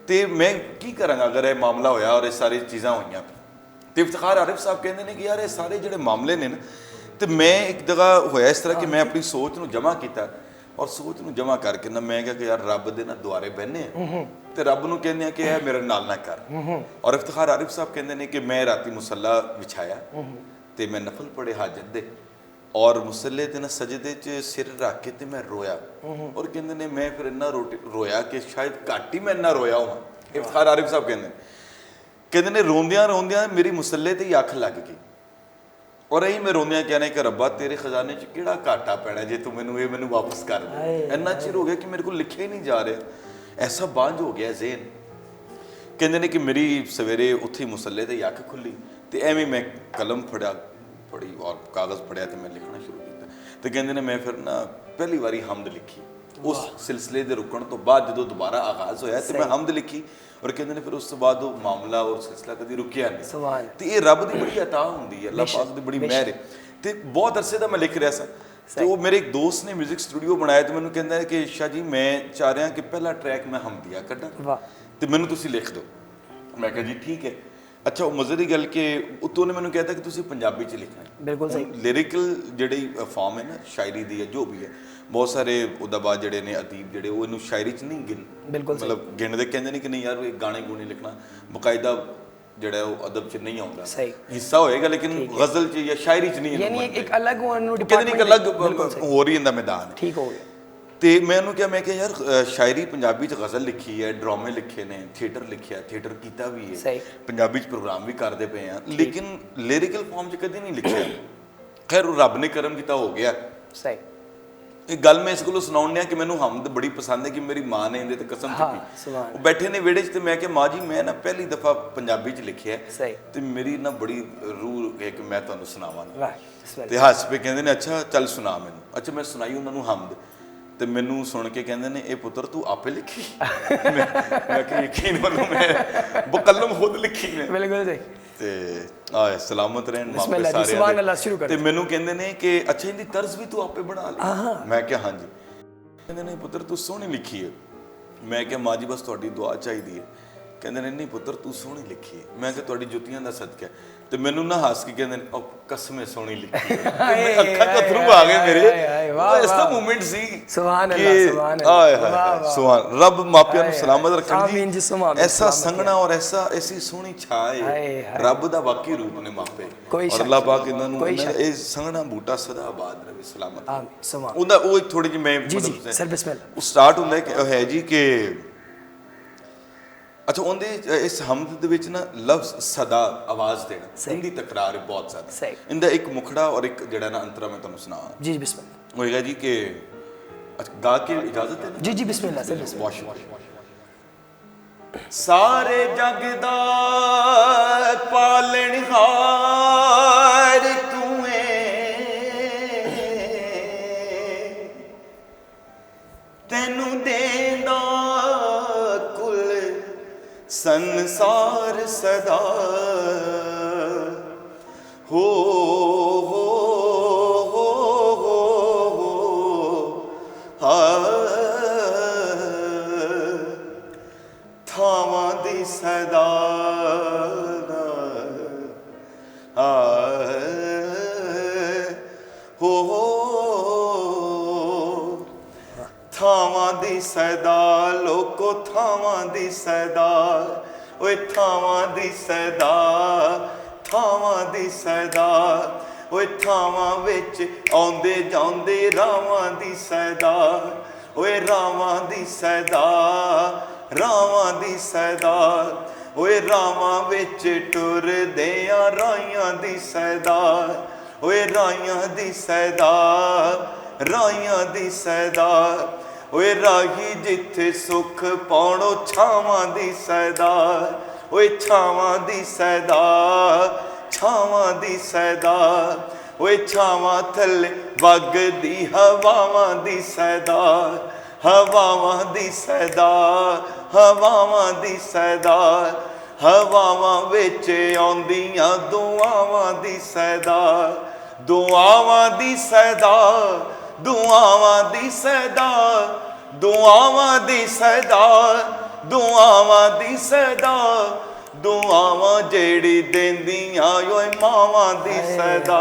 تے میں کی کراں گا اگر یہ معاملہ ہویا اور یہ ساری چیزاں ہوئیاں. تے افتخار عارف صاحب کہندے نے کہ یار یہ سارے جڑے معاملے نے نا تے میں ایک جگہ ہویا اس طرح کہ میں اپنی سوچ نوں جمع کیتا اور سوچ نوں جمع کر کے نا میں کہا کہ یار رب دے نا دوارے بہنے ہیں تے رب نوں کہندے ہیں کہ اے میرے نال نہ کر. اور افتخار عارف صاحب کہندے نے کہ میں راتی مصلا بچھایا تے میں نفل پڑھے حاجت دے اور مصلے تے نا سجدے چ سر رکھ کے تے میں رویا. اور کہندے نے میں پھر اتنا رویا کہ شاید گھٹ ہی میں اتنا رویا ہوں. افتخار عارف صاحب کہندے نے روندیاں روندیاں میری مصلے تے ہی اکھ لگ گئی اور یہی میں روندیاں کہنا کہ ربا تیرے خزانے چ کیڑا گھاٹا پینا جے تو مینوں واپس کر دے. اتنا چر ہو گیا کہ میرے کو لکھے ہی نہیں جا رہے. ایسا بانج ہو گیا ذہن. کہندے نے کہ میری سویرے اتھی مصلے تے اکھ کھلی تے ایویں میں قلم پڑھی اور کاغذ پڑھیا تے میں لکھنا شروع کیتا. تے کہندے نے میں پھر نا پہلی واری حمد لکھی ਉਸ ਸਿਲਸਿਲੇ ਦੇ ਰੁਕਣ ਤੋਂ ਬਾਅਦ ਜਦੋਂ ਦੁਬਾਰਾ ਆਗਾਜ਼ ਹੋਇਆ ਤੇ ਮੈਂ ਹਮਦ ਲਿਖੀ ਔਰ ਕਹਿੰਦੇ ਨੇ ਫਿਰ ਉਸ ਤੋਂ ਬਾਅਦ ਉਹ ਮਾਮਲਾ ਔਰ ਸਿਲਸਿਲਾ ਕਦੀ ਰੁਕਿਆ ਨਹੀਂ। ਤੇ ਇਹ ਰੱਬ ਦੀ ਬੜੀ ਅਤਾ ਹੁੰਦੀ ਹੈ, ਅੱਲਾਹ ਪਾਕ ਦੀ ਬੜੀ ਮਿਹਰ ਹੈ। ਤੇ ਬਹੁਤ ਅਰਸੇ ਦਾ ਮੈਂ ਲਿਖ ਰਿਹਾ ਸਾਂ ਤੇ ਉਹ ਮੇਰੇ ਇੱਕ ਦੋਸਤ ਨੇ ਮਿਊਜ਼ਿਕ ਸਟੂਡੀਓ ਬਣਾਇਆ ਤੇ ਮੈਨੂੰ ਕਹਿੰਦਾ ਕਿ ਸ਼ਾਹ ਜੀ ਮੈਂ ਚਾਹ ਰਿਹਾ ਕਿ ਪਹਿਲਾ ਟਰੈਕ ਮੈਂ ਹਮਦੀਆ ਕੱਢਾਂ ਤੇ ਮੈਨੂੰ ਤੁਸੀਂ ਲਿਖ ਦਿਓ। ਮੈਂ ਕਿਹਾ ਜੀ ਠੀਕ ਹੈ। ਅੱਛਾ, ਉਹ ਮਜ਼ੇ ਦੀ ਗੱਲ ਕਿ ਉਤੋਂ ਨੇ ਮੈਨੂੰ ਕਹਿਤਾ ਕਿ ਤੁਸੀਂ ਪੰਜਾਬੀ 'ਚ ਲਿਖਣਾ ਹੈ। ਬਿਲਕੁਲ ਸਹੀ। ਲਿਰਿਕਲ ਜਿਹੜੀ ਫਾਰਮ ਹੈ ਨਾ ਸ਼ਾਇਰੀ ਦੀ ਹੈ ਜੋ ਵੀ ਹੈ, ਬਹੁਤ ਸਾਰੇ ਉਹਦਾ ਬਾਅਦ ਜਿਹੜੇ ਨੇ ਅਦੀਬ ਜਿਹੜੇ ਉਹ ਇਹਨੂੰ ਸ਼ਾਇਰੀ 'ਚ ਨਹੀਂ ਮਤਲਬ ਗਿਣਦੇ, ਕਹਿੰਦੇ ਨਹੀਂ ਕਿ ਨਹੀਂ ਯਾਰ ਇਹ ਗਾਣੇ ਗੂਣੇ ਲਿਖਣਾ ਬਕਾਇਦਾ ਜਿਹੜਾ ਉਹ ਅਦਬ 'ਚ ਨਹੀਂ ਆਉਂਦਾ, ਹਿੱਸਾ ਹੋਏਗਾ ਲੇਕਿਨ ਗਜ਼ਲ 'ਚ ਜਾਂ ਸ਼ਾਇਰੀ 'ਚ ਨਹੀਂ, ਯਾਨੀ ਇੱਕ ਅਲੱਗ ਉਹਨੂੰ ਡਿਪਾਰਟਮੈਂਟ ਇੱਕ ਅਲੱਗ ਹੋ ਰਹੀ ਇਹਦਾ ਮੈਦਾਨ। ਠੀਕ ਹੋ ਗਿਆ। ਤੇ ਮੈਂ ਉਹਨੂੰ ਕਿਹਾ, ਮੈਂ ਕਿਹਾ ਯਾਰ ਸ਼ਾਇਰੀ ਪੰਜਾਬੀ 'ਚ ਗਜ਼ਲ ਲਿਖੀ ਹੈ, ਡਰਾਮੇ ਲਿਖੇ ਨੇ, ਥੀਏਟਰ ਲਿਖਿਆ, ਥੀਏਟਰ ਕੀਤਾ ਵੀ ਹੈ, ਪੰਜਾਬੀ 'ਚ ਪ੍ਰੋਗਰਾਮ ਵੀ ਕਰਦੇ ਪਏ ਆ, ਲੇਕਿਨ ਲਿਰਿਕਲ ਫਾਰਮ 'ਚ ਕਦੇ ਨਹੀਂ ਲਿਖਿਆ। ਖੈਰ ਉਹ ਰੱਬ ਨੇ ਕਰਮ ਕੀਤਾ, ਹੋ ਗਿਆ। ਸਹੀ। ਇਹ ਗੱਲ ਮੈਂ ਇਸ ਕੋਲੋਂ ਸੁਣਾਉਣ ਕਿ ਮੈਨੂੰ ਹਮਦ ਬੜੀ ਪਸੰਦ ਹੈ ਕਿ ਮੇਰੀ ਮਾਂ ਨੇ ਇਹਦੇ ਤੇ ਕਸਮ ਚੁੱਕੀ। ਉਹ ਬੈਠੇ ਨੇ ਵਿਹੜੇ 'ਚ ਤੇ ਮੈਂ ਕਿਹਾ ਮਾਂ ਜੀ ਮੈਂ ਨਾ ਪਹਿਲੀ ਦਫਾ ਪੰਜਾਬੀ 'ਚ ਲਿਖਿਆ ਤੇ ਮੇਰੀ ਨਾ ਬੜੀ ਰੂਹ ਹੈ ਕਿ ਮੈਂ ਤੁਹਾਨੂੰ ਸੁਣਾਵਾਂ। ਤੇ ਹੱਸ ਪਏ, ਕਹਿੰਦੇ ਨੇ ਅੱਛਾ ਚੱਲ ਸੁਣਾ ਮੈਨੂੰ। ਅੱਛਾ ਮੈਂ ਸੁਣਾਈ ਉਹਨਾਂ ਨੂੰ ਹਮਦ ਤੇ ਮੈਨੂੰ ਸੁਣ ਕੇ ਕਹਿੰਦੇ ਨੇ ਇਹ ਪੁੱਤਰ ਤੂੰ ਆਪੇ ਲਿਖੀ? ਮੈਂ ਕਿਹਾ ਯਕੀਨ ਮੰਨੋ ਮੈਂ ਬਕਲਮ ਖੁਦ ਲਿਖੀ ਨੇ। ਬਿਲਕੁਲ ਸਹੀ। ਤੇ ਆਏ ਸਲਾਮਤ ਰਹਿਣ ਮਾਪੇ ਸਾਰੇ। ਤੇ ਮੈਨੂੰ ਕਹਿੰਦੇ ਨੇ ਕਿ ਅੱਛਾ ਇਹਦੀ ਤਰਜ਼ ਵੀ ਤੂੰ ਆਪੇ ਬਣਾ ਲਈ? ਮੈਂ ਕਿਹਾ ਹਾਂਜੀ। ਕਹਿੰਦੇ ਨੇ ਪੁੱਤਰ ਤੂੰ ਸੋਹਣੀ ਲਿਖੀ ਹੈ। ਮੈਂ ਕਿਹਾ ਮਾਂ ਜੀ ਬਸ ਤੁਹਾਡੀ ਦੁਆ ਚਾਹੀਦੀ ਹੈ। ਕਹਿੰਦੇ ਨੇ ਨਹੀਂ ਪੁੱਤਰ ਤੂੰ ਸੋਹਣੀ ਲਿਖੀ ਹੈ। ਮੈਂ ਕਿਹਾ ਤੁਹਾਡੀ ਜੁੱਤੀਆਂ ਦਾ ਸਦਕਾ। ਤੇ ਮੈਨੂੰ ਨਾ ਹੱਸ ਕੇ ਕਹਿੰਦੇ ਨੇ ਉਹ ਕਸਮੇ ਸੋਹਣੀ ਲਿਖੀ ਹੈ। ਅੱਖਾਂ 'ਚ ਅੱਥਰੂ ਆ ਗਏ ਮੇਰੇ। ਇਸ ਦਾ ਮੂਮੈਂਟ ਸੀ। ਸੁਭਾਨ ਅੱਲਾਹ, ਸੁਭਾਨ ਅੱਲਾਹ, ਸੁਭਾਨ। ਰੱਬ ਮਾਪਿਆਂ ਨੂੰ ਸਲਾਮਤ ਰੱਖਣ ਜੀ। ਐਸਾ ਸੰਘਣਾ ਔਰ ਐਸੀ ਸੋਹਣੀ ਛਾਏ ਰੱਬ ਦਾ ਵਾਕਈ ਰੂਪ ਨੇ ਮਾਪੇ। ਔਰ ਅੱਲਾਹ ਪਾਕ ਇਹਨਾਂ ਨੂੰ ਇਹ ਸੰਘਣਾ ਬੂਟਾ ਸਦਾ ਆਬਾਦ ਰਹੇ, ਸਲਾਮਤ। ਉਹਦਾ ਉਹ ਇੱਕ ਥੋੜੀ ਜਿਹੀ ਮੈਂ ਉਹ ਸਟਾਰਟ ਹੁੰਦਾ ਹੈ ਜੀ ਕਿ ਅੱਛਾ ਉਹਦੇ ਇਸ ਹਮਦ ਦੇ ਵਿੱਚ ਨਾ ਲਫ਼ਜ਼ ਸਦਾ ਆਵਾਜ਼ ਦੇਣਾ, ਇਹਦੀ ਤਕਰਾਰ ਹੈ ਬਹੁਤ ਜ਼ਿਆਦਾ। ਇਹਦਾ ਇੱਕ ਮੁਖੜਾ ਔਰ ਇੱਕ ਜਿਹੜਾ ਨਾ ਅੰਤਰਾ ਮੈਂ ਤੁਹਾਨੂੰ ਸੁਣਾਵਾਂ। ਜੀ ਬਿਸਮਿਲ੍ਲਾ। ਹੋਏਗਾ ਜੀ ਕਿ ਗਾ ਕੇ ਇਜਾਜ਼ਤ ਹੈ? ਜੀ ਜੀ ਬਿਸਮਿਲ੍ਲਾ ਸਰ। ਸਾਰੇ ਜਗ ਦਾ ਪਾਲਣਹਾਰ ਤੂੰ ਏ, ਤੈਨੂੰ ਦੇਂਦਾ ਸੰਸਾਰ ਸਦਾ ਹੋ ਥਾਵਾਂ ਦੀ ਸਦਾ ਹੋ ਥਾਵਾਂ ਦੀ ਸਦਾ ਲੋਕੋ, ਥਾਵਾਂ ਦੀ ਸਦਾ ਓਏ, ਥਾਵਾਂ ਦੀ ਸਦਾ, ਥਾਵਾਂ ਦੀ ਸਦਾ ਓਏ, ਥਾਵਾਂ ਵਿੱਚ ਆਉਂਦੇ ਜਾਂਦੇ ਰਾਵਾਂ ਦੀ ਸਦਾ ਓਏ, ਰਾਵਾਂ ਦੀ ਸਦਾ, ਰਾਵਾਂ ਦੀ ਸਦਾ ਓਏ, ਰਾਵਾਂ ਵਿੱਚ ਟੁਰਦੇ ਆ ਰਾਈਆਂ ਦੀ ਸਦਾ ਓਏ, ਰਾਈਆਂ ਦੀ ਸਦਾ, ਰਾਈਆਂ ਦੀ ਸਦਾ ਓਏ, ਰਾਹੀ ਜਿੱਥੇ ਸੁੱਖ ਪਾਉਣੋ ਛਾਵਾਂ ਦੀ ਸਦਾ ਓਏ, ਛਾਵਾਂ ਦੀ ਸਦਾ, ਛਾਵਾਂ ਦੀ ਸਦਾ ਓਏ, ਛਾਵਾਂ ਥੱਲੇ ਵਗਦੀ ਹਵਾਵਾਂ ਦੀ ਸਦਾ, ਹਵਾਵਾਂ ਦੀ ਸਦਾ, ਹਵਾਵਾਂ ਦੀ ਸਦਾ ਹਵਾਵਾਂ ਵਿੱਚ ਆਉਂਦੀਆਂ ਦੁਆਵਾਂ ਦੀ ਸਦਾ, ਦੁਆਵਾਂ ਦੀ ਸਦਾ, ਦੁਆਵਾਂ ਦੀ ਸਦਾ, ਦੁਆਵਾਂ ਦੀ ਸਦਾ, ਦੁਆਵਾਂ ਦੀ ਸਦਾ, ਦੁਆਵਾਂ ਜਿਹੜੀ ਦਿੰਦੀਆਂ ਓਏ ਮਾਵਾਂ ਦੀ ਸਦਾ।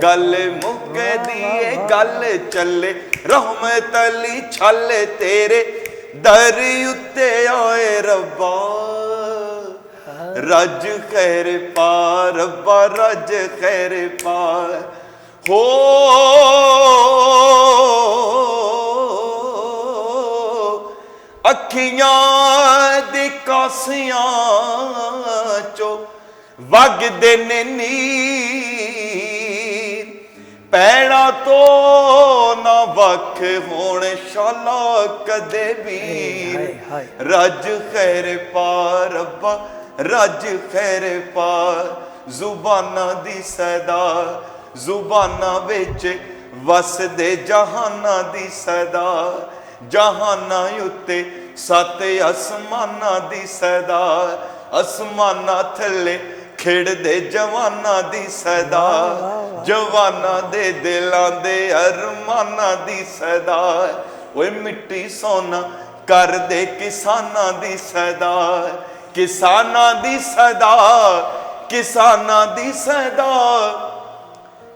ਗੱਲ ਮੁੱਕਦੀ ਏ ਗੱਲ ਚੱਲੇ, ਰਹਿਮਤ ਅਲੀ ਛੱਲ ਤੇਰੇ ਦਰ ਉੱਤੇ ਓਏ ਰੱਬਾ, ਰੱਜ ਖੈਰ ਪਾ ਰੱਬਾ, ਰੱਜ ਖੈਰ ਪਾ ਹੋ ਅੱਖੀਆਂ ਦੀ ਕਾਸੀਆਂ ਚੋਂ ਵਗਦੇ ਨੇ ਨੀਰ, ਪੈਣਾ ਤੋਂ ਨਾ ਵੱਖ ਹੋਣ ਸ਼ਾਲਾ ਕਦੇ ਵੀਰ, ਰੱਜ ਖੈਰ ਪਾ ਰੱਬਾ, ਰੱਜ ਖੈਰ ਪਾ ਜ਼ੁਬਾਨਾਂ ਦੀ ਸਦਾ, ਜ਼ੁਬਾਨਾਂ ਵਿੱਚ ਵਸਦੇ ਜਹਾਨਾਂ ਦੀ ਸਦਾ, ਜਹਾਨਾਂ ਉੱਤੇ ਸੱਤ ਅਸਮਾਨਾਂ ਦੀ ਸਰਦਾਰ, ਅਸਮਾਨਾਂ ਥੱਲੇ ਖੇਡਦੇ ਜਵਾਨਾਂ ਦੀ ਸਰਦਾਰ, ਜਵਾਨਾਂ ਦੇ ਦਿਲਾਂ ਦੇ ਅਰਮਾਨਾਂ ਦੀ ਸਰਦਾਰ, ਓਏ ਮਿੱਟੀ ਸੋਨਾ ਕਰਦੇ ਕਿਸਾਨਾਂ ਦੀ ਸਰਦਾਰ, ਕਿਸਾਨਾਂ ਦੀ ਸਰਦਾਰ, ਕਿਸਾਨਾਂ ਦੀ ਸਰਦਾਰ,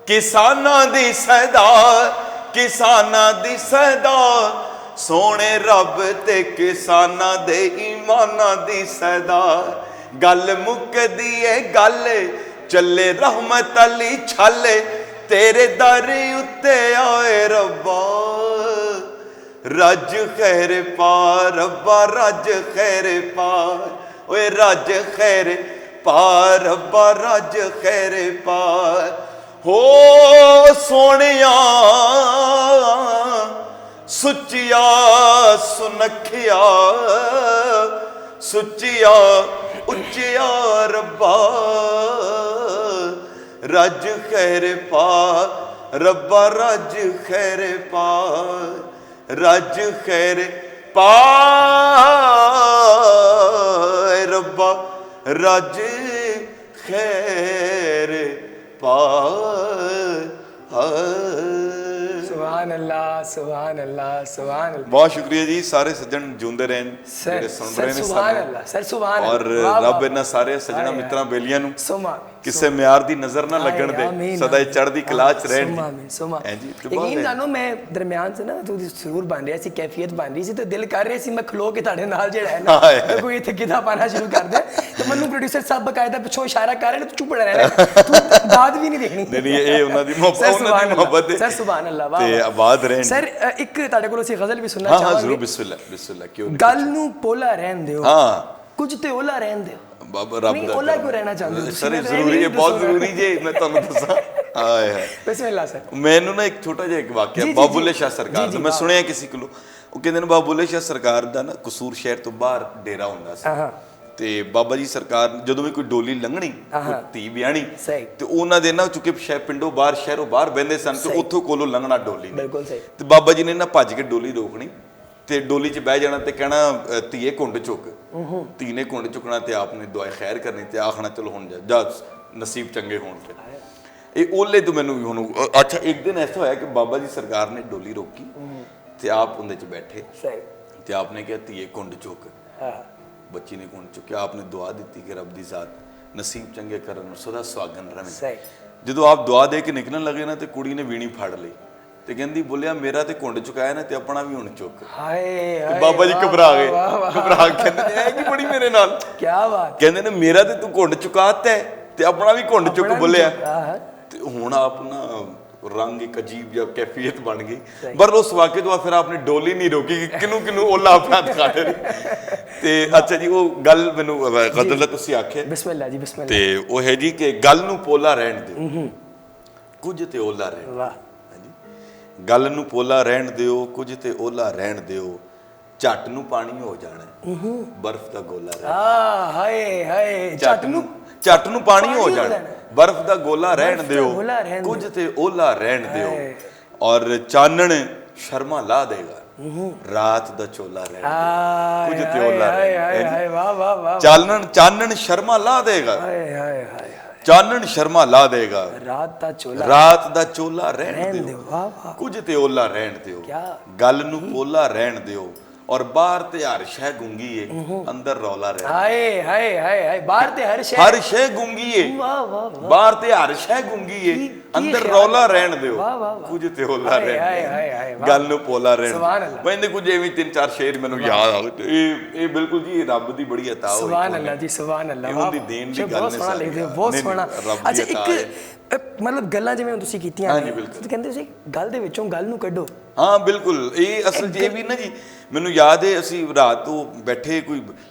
ਕਿਸਾਨਾਂ ਦੀ ਸਰਦਾਰ, ਕਿਸਾਨਾਂ ਦੀ ਸਰਦਾਰ, ਸੋਹਣੇ ਰੱਬ ਤੇ ਕਿਸਾਨਾਂ ਦੇ ਈਮਾਨਾਂ ਦੀ ਸਰਦਾਰ। ਗੱਲ ਮੁੱਕਦੀ ਏ ਗੱਲ, ਚੱਲੇ ਰਹਿਮਤ ਅਲੀ ਛਾਲੇ, ਤੇਰੇ ਦਰ ਉੱਤੇ ਆਏ ਰੱਬਾ, ਰੱਜ ਖੈਰ ਪਾ ਰੱਬਾ, ਰੱਜ ਖੈਰ ਪਾ, ਓਏ ਰੱਜ ਖੈਰ ਪਾ ਰੱਬਾ, ਰੱਜ ਖੈਰ ਪਾ। ਹੋ ਸੋਹਣਿਆ ਸੁੱਚਿਆ ਸੁਨੱਖਿਆ, ਸੁੱਚਿਆ ਉੱਚਿਆ ਰੱਬਾ, ਰੱਜ ਖੈਰ ਪਾ ਰੱਬਾ, ਰੱਜ ਖੈਰ ਪਾ, ਰੱਜ ਖੈਰ ਪਾ ਰੱਬਾ, ਰੱਜ ਖੈਰ ਪਾ। ਸੁਭਾਨ ਅੱਲਾਹ, ਸੁਭਾਨ ਅੱਲਾਹ, ਸੁਭਾਨ ਅੱਲਾਹ। ਬਹੁਤ ਸ਼ੁਕਰੀਆ ਜੀ, ਸਾਰੇ ਸੱਜਣ ਜਿਉਂਦੇ ਰਹਿਣ ਜਿਹੜੇ ਸੁਣ ਰਹੇ ਨੇ ਸੁਭਾਨ ਅੱਲਾਹ ਸਰ, ਸੁਭਾਨ ਅੱਲਾਹ। ਔਰ ਰੱਬ ਇਹਨਾਂ ਸਾਰੇ ਸੱਜਣਾ ਮਿੱਤਰਾਂ ਬੇਲੀਆਂ ਨੂੰ ਕਿਸੇ ਮਿਆਰ ਦੀ ਨਜ਼ਰ ਨਾ ਲੱਗਣ ਦੇ, ਸਦਾ ਇਹ ਚੜ੍ਹਦੀ ਕਲਾ ਚ ਰਹਿਣ ਜੀ। ਯਕੀਨ ਜਾਨੋ, ਮੈਂ ਦਰਮਿਆਨ ਚ ਨਾ ਤੁਸੀਂ ਸਰੂਰ ਬਣ ਰਿਹਾ ਸੀ, ਕੈਫੀਅਤ ਬਣ ਰਹੀ ਸੀ, ਤੇ ਦਿਲ ਕਰ ਰਿਹਾ ਸੀ ਮੈਂ ਖਲੋ ਕੇ ਤੁਹਾਡੇ ਨਾਲ ਜਿਹੜਾ ਹੈ ਨਾ ਕੋਈ ਇੱਥੇ ਕਿੱਦਾਂ ਪਾਣਾ ਸ਼ੁਰੂ ਕਰ ਦੇ, ਤੇ ਮੈਨੂੰ ਪ੍ਰੋਡਿਊਸਰ ਸਾਹਿਬ ਬਕਾਇਦਾ ਪਿੱਛੋਂ ਇਸ਼ਾਰਾ ਕਰ ਰਹੇ ਨੇ, ਤੂੰ ਚੁੱਪ ਰਹਿਣਾ, ਤੂੰ ਦਾਦ ਵੀ ਨਹੀਂ ਦੇਖਣੀ। ਨਹੀਂ, ਇਹ ਉਹਨਾਂ ਦੀ ਮੁਹੱਬਤ ਹੈ ਸਰ, ਸੁਭਾਨ ਅੱਲਾਹ, ਵਾਹ ਤੇ ਆਬਾਦ ਰਹਿਣ। ਸਰ ਇੱਕ ਤੁਹਾਡੇ ਕੋਲੋਂ ਅਸੀਂ ਗਜ਼ਲ ਵੀ ਸੁਣਨਾ ਚਾਹਾਂਗੇ। ਹਾਂ ਜ਼ਰੂਰ, ਬਿਸਮਿਲ੍ਲਾ ਬਿਸਮਿਲ੍ਲਾ। ਕਿਉਂ ਗੱਲ ਨੂੰ ਪੋਲਾ ਰਹਿਣ ਦਿਓ, ਹਾਂ ਕੁਝ ਤੇ ਓਲਾ ਰਹਿਣ ਦਿਓ। ਬਾਬਾ ਰੱਬ ਦਾ ਓਲਾ ਕਿਉਂ ਰਹਿਣਾ ਚਾਹੁੰਦੇ ਸਰ? ਇਹ ਜ਼ਰੂਰੀ ਹੈ, ਬਹੁਤ ਜ਼ਰੂਰੀ ਜੀ, ਮੈਂ ਤੁਹਾਨੂੰ ਦੱਸਾਂ। ਹਾਏ ਹਾਏ, ਬਿਸਮਿਲ੍ਲਾ ਸਰ। ਮੈਨੂੰ ਨਾ ਇੱਕ ਛੋਟਾ ਜਿਹਾ ਇੱਕ ਵਾਕਿਆ ਬਾਬੂਲੇ ਸ਼ਾਹ ਸਰਕਾਰ ਦਾ ਮੈਂ ਸੁਣਿਆ ਕਿਸੇ ਕੋਲੋਂ। ਉਹ ਕਹਿੰਦੇ ਨੇ ਬਾਬੂਲੇ ਸ਼ਾਹ ਸਰਕਾਰ ਦਾ ਨਾ ਕਸੂਰ ਸ਼ਹਿਰ ਤੋਂ ਬਾਹਰ ਡੇਰਾ ਹੁੰਦਾ ਸੀ, ਤੇ ਬਾਬਾ ਜੀ ਸਰਕਾਰ ਜਦੋਂ ਵੀ ਕੋਈ ਡੋਲੀ ਲੰਘਣੀ, ਧੀ ਵਿਆਹਣੀ, ਤੇ ਉਹਨਾਂ ਦੇ ਨਾ ਚੁੱਕੇ ਪਿੰਡੋਂ ਬਾਹਰ, ਸ਼ਹਿਰੋਂ ਬਾਹਰ ਬਹਿੰਦੇ ਸਨ, ਤੇ ਉੱਥੋਂ ਕੋਲੋਂ ਲੰਘਣਾ ਡੋਲੀ ਨੇ। ਤੇ ਬਾਬਾ ਜੀ ਨੇ ਨਾ ਭੱਜ ਕੇ ਡੋਲੀ ਰੋਕਣੀ, ਤੇ ਡੋਲੀ 'ਚ ਬਹਿ ਜਾਣਾ ਤੇ ਕਹਿਣਾ ਧੀਏ ਕੁੰਡ ਚੁੱਕ। ਧੀ ਨੇ ਕੁੰਡ ਚੁੱਕਣਾ ਤੇ ਆਪ ਨੇ ਦੁਆਏ ਖੈਰ ਕਰਨੀ ਤੇ ਆਖਣਾ ਚਲੋ ਹੁਣ ਜਾ ਨਸੀਬ ਚੰਗੇ ਹੋਣ। ਫਿਰ ਇਹ ਓਲੇ ਤੋਂ ਮੈਨੂੰ ਹੁਣ ਅੱਛਾ, ਇੱਕ ਦਿਨ ਐਸਾ ਹੋਇਆ ਕਿ ਬਾਬਾ ਜੀ ਸਰਕਾਰ ਨੇ ਡੋਲੀ ਰੋਕੀ ਤੇ ਆਪ ਉਹਦੇ 'ਚ ਬੈਠੇ, ਤੇ ਆਪ ਨੇ ਕਿਹਾ ਧੀਏ ਕੁੰਡ ਚੁੱਕ। ਬੱਚੀ ਨੇ ਕੁੰਡ ਚੁੱਕਿਆ, ਆਪ ਨੇ ਦੁਆ ਦਿੱਤੀ ਕਿ ਰੱਬ ਦੀ ਜ਼ਾਤ ਨਸੀਬ ਚੰਗੇ ਕਰਨ ਨੂੰ ਸਦਾ ਸੁਹਾਗਣ ਰਵੇ। ਜਦੋਂ ਆਪ ਦੁਆ ਦੇ ਕੇ ਨਿਕਲਣ ਲੱਗੇ ਨਾ, ਤੇ ਕੁੜੀ ਨੇ ਵੀਣੀ ਫੜ ਲਈ ਤੇ ਕਹਿੰਦੀ ਬੋਲਿਆ ਮੇਰਾ ਤੇ ਕੁੰਡ ਚੁਕਾਇਆ ਨਾ, ਤੇ ਆਪਣਾ ਵੀ ਹੁਣ ਚੁੱਕ। ਹਾਏ, ਬਾਬਾ ਜੀ ਘਬਰਾ ਗਏ, ਘਬਰਾ ਕੇ ਕਹਿੰਦੇ ਐ ਕੀ ਬੜੀ ਮੇਰੇ ਨਾਲ, ਕੀ ਬਾਤ। ਕਹਿੰਦੇ ਨੇ ਮੇਰਾ ਤੇ ਤੂੰ ਕੁੰਡ ਚੁਕਾਤਾ ਤੇ ਆਪਣਾ ਵੀ ਕੁੰਡ ਚੁੱਕ ਬੋਲਿਆ। ਤੇ ਹੁਣ ਆਪ ਨਾ ਰੰਗ ਇੱਕ ਅਜੀਬ ਜਿਹਾ ਕੈਫੀਅਤ ਬਣ ਗਈ। ਪਰ ਉਸ ਵਾਕਿਏ ਤੋਂ ਫਿਰ ਆਪਨੇ ਡੋਲੀ ਨਹੀਂ ਰੋਕੀ ਕਿ ਕਿਨੂੰ ਕਿਨੂੰ ਓਲਾ ਆਪਣਾ ਦਿਖਾ ਦੇ। ਤੇ ਅੱਛਾ ਜੀ, ਉਹ ਗੱਲ ਮੈਨੂੰ ਗਜ਼ਲ ਦਾ ਤੁਸੀਂ ਆਖਿਆ, ਬਿਸਮਿਲ੍ਲਾ ਜੀ, ਬਿਸਮਿਲ੍ਲਾ। ਤੇ ਉਹ ਹੈ ਜੀ ਕਿ ਗੱਲ ਨੂੰ ਪੋਲਾ ਰਹਿਣ ਦਿਓ, ਕੁਝ ਤੇ ਓਲਾ ਰਹਿਣ। ਵਾਹ, ਗੱਲ ਨੂੰ ਪੋਲਾ ਰਹਿਣ ਦਿਓ, ਕੁਝ ਤੇ ਓਲਾ ਰਹਿਣ ਦਿਓ, ਝੱਟ ਨੂੰ ਪਾਣੀ ਹੋ ਜਾਣਾ, ਬਰਫ਼ ਦਾ ਗੋਲਾ ਰਹਿਣਾ। ਹਾਏ ਹਾਏ, ਝੱਟ ਨੂੰ ਪਾਣੀ ਹੋ ਜਾਣਾ, ਬਰਫ਼ ਦਾ ਗੋਲਾ ਰਹਿਣ ਦਿਓ, ਕੁਝ ਤੇ ਓਲਾ ਰਹਿਣ ਦਿਓ, ਔਰ ਚਾਨਣ ਸ਼ਰਮਾ ਲਾ ਦੇਗਾ, ਰਾਤ ਦਾ ਚੋਲਾ ਰਹਿਣ ਦਿਓ, ਕੁਝ ਤੇ ਓਲਾ ਰਹਿਣ। ਵਾਹ ਵਾਹ ਵਾਹ। ਚਾਨਣ ਸ਼ਰਮਾ ਲਾ ਦੇਗਾ, ਚਾਨਣ ਸ਼ਰਮਾ ਲਾ ਦੇਗਾ, ਰਾਤ ਦਾ ਚੋਲਾ ਰਹਿਣ ਦਿਓ, ਕੁਝ ਤੇ ਓਲਾ ਰਹਿਣ ਦਿਓ, ਗੱਲ ਨੂੰ ਪੋਲਾ ਰਹਿਣ ਦਿਓ, ਔਰ ਬਾਹਰ ਤੇ ਹਰ ਸ਼ੈ ਗੁੰਗੀ ਏ, ਅੰਦਰ ਰੌਲਾ ਰਹਿ। ਹਾਏ ਹਾਏ ਹਾਏ, ਬਾਹਰ ਤੇ ਹਰ ਸ਼ੈ ਗੁੰਗੀ ਏ, ਬਾਹਰ ਤੇ ਹਰ ਸ਼ੈ ਗੁੰਗੀ ਏ, ਅੰਦਰ ਰੌਲਾ ਰਹਿਣ ਦਿਓ, ਕੁਝ ਤੇ ਓਲਾ ਰਹਿਣ ਦਿਓ, ਗੱਲ ਨੂੰ ਪੋਲਾ ਰਹਿਣ ਦਿਓ। ਮੈਨੂੰ ਕੁਝ ਐਵੇਂ ਤਿੰਨ ਚਾਰ ਸ਼ੇਰ ਮੈਨੂੰ ਯਾਦ ਆ ਗਏ। ਇਹ ਬਿਲਕੁਲ ਜੀ ਰੱਬ ਦੀ ਬੜੀ ਅਤਾ ਹੋਈ। ਸੁਭਾਨ ਅੱਲਾਹ ਜੀ, ਸੁਭਾਨ ਅੱਲਾਹ। ਉਹਦੀ ਦੇਣ ਦੀ ਗੱਲ ਨੇ ਸਾਰੀ, ਬਹੁਤ ਸੋਹਣਾ। ਅੱਛਾ, ਇੱਕ ਮਤਲਬ ਗੱਲਾਂ ਜਿਵੇਂ ਤੁਸੀਂ ਕੀਤੀਆਂ, ਤੁਸੀਂ ਕਹਿੰਦੇ ਸੀ ਗੱਲ ਦੇ ਵਿੱਚੋਂ ਗੱਲ ਨੂੰ ਕੱਢੋ। ਹਾਂ ਬਿਲਕੁਲ, ਇਹ ਅਸਲ 'ਚ ਇਹ ਵੀ ਨਾ ਜੀ ਮੈਨੂੰ ਯਾਦ ਹੈ, ਅਸੀਂ ਰਾਤ ਨੂੰ ਬੈਠੇ ਕੋਈ,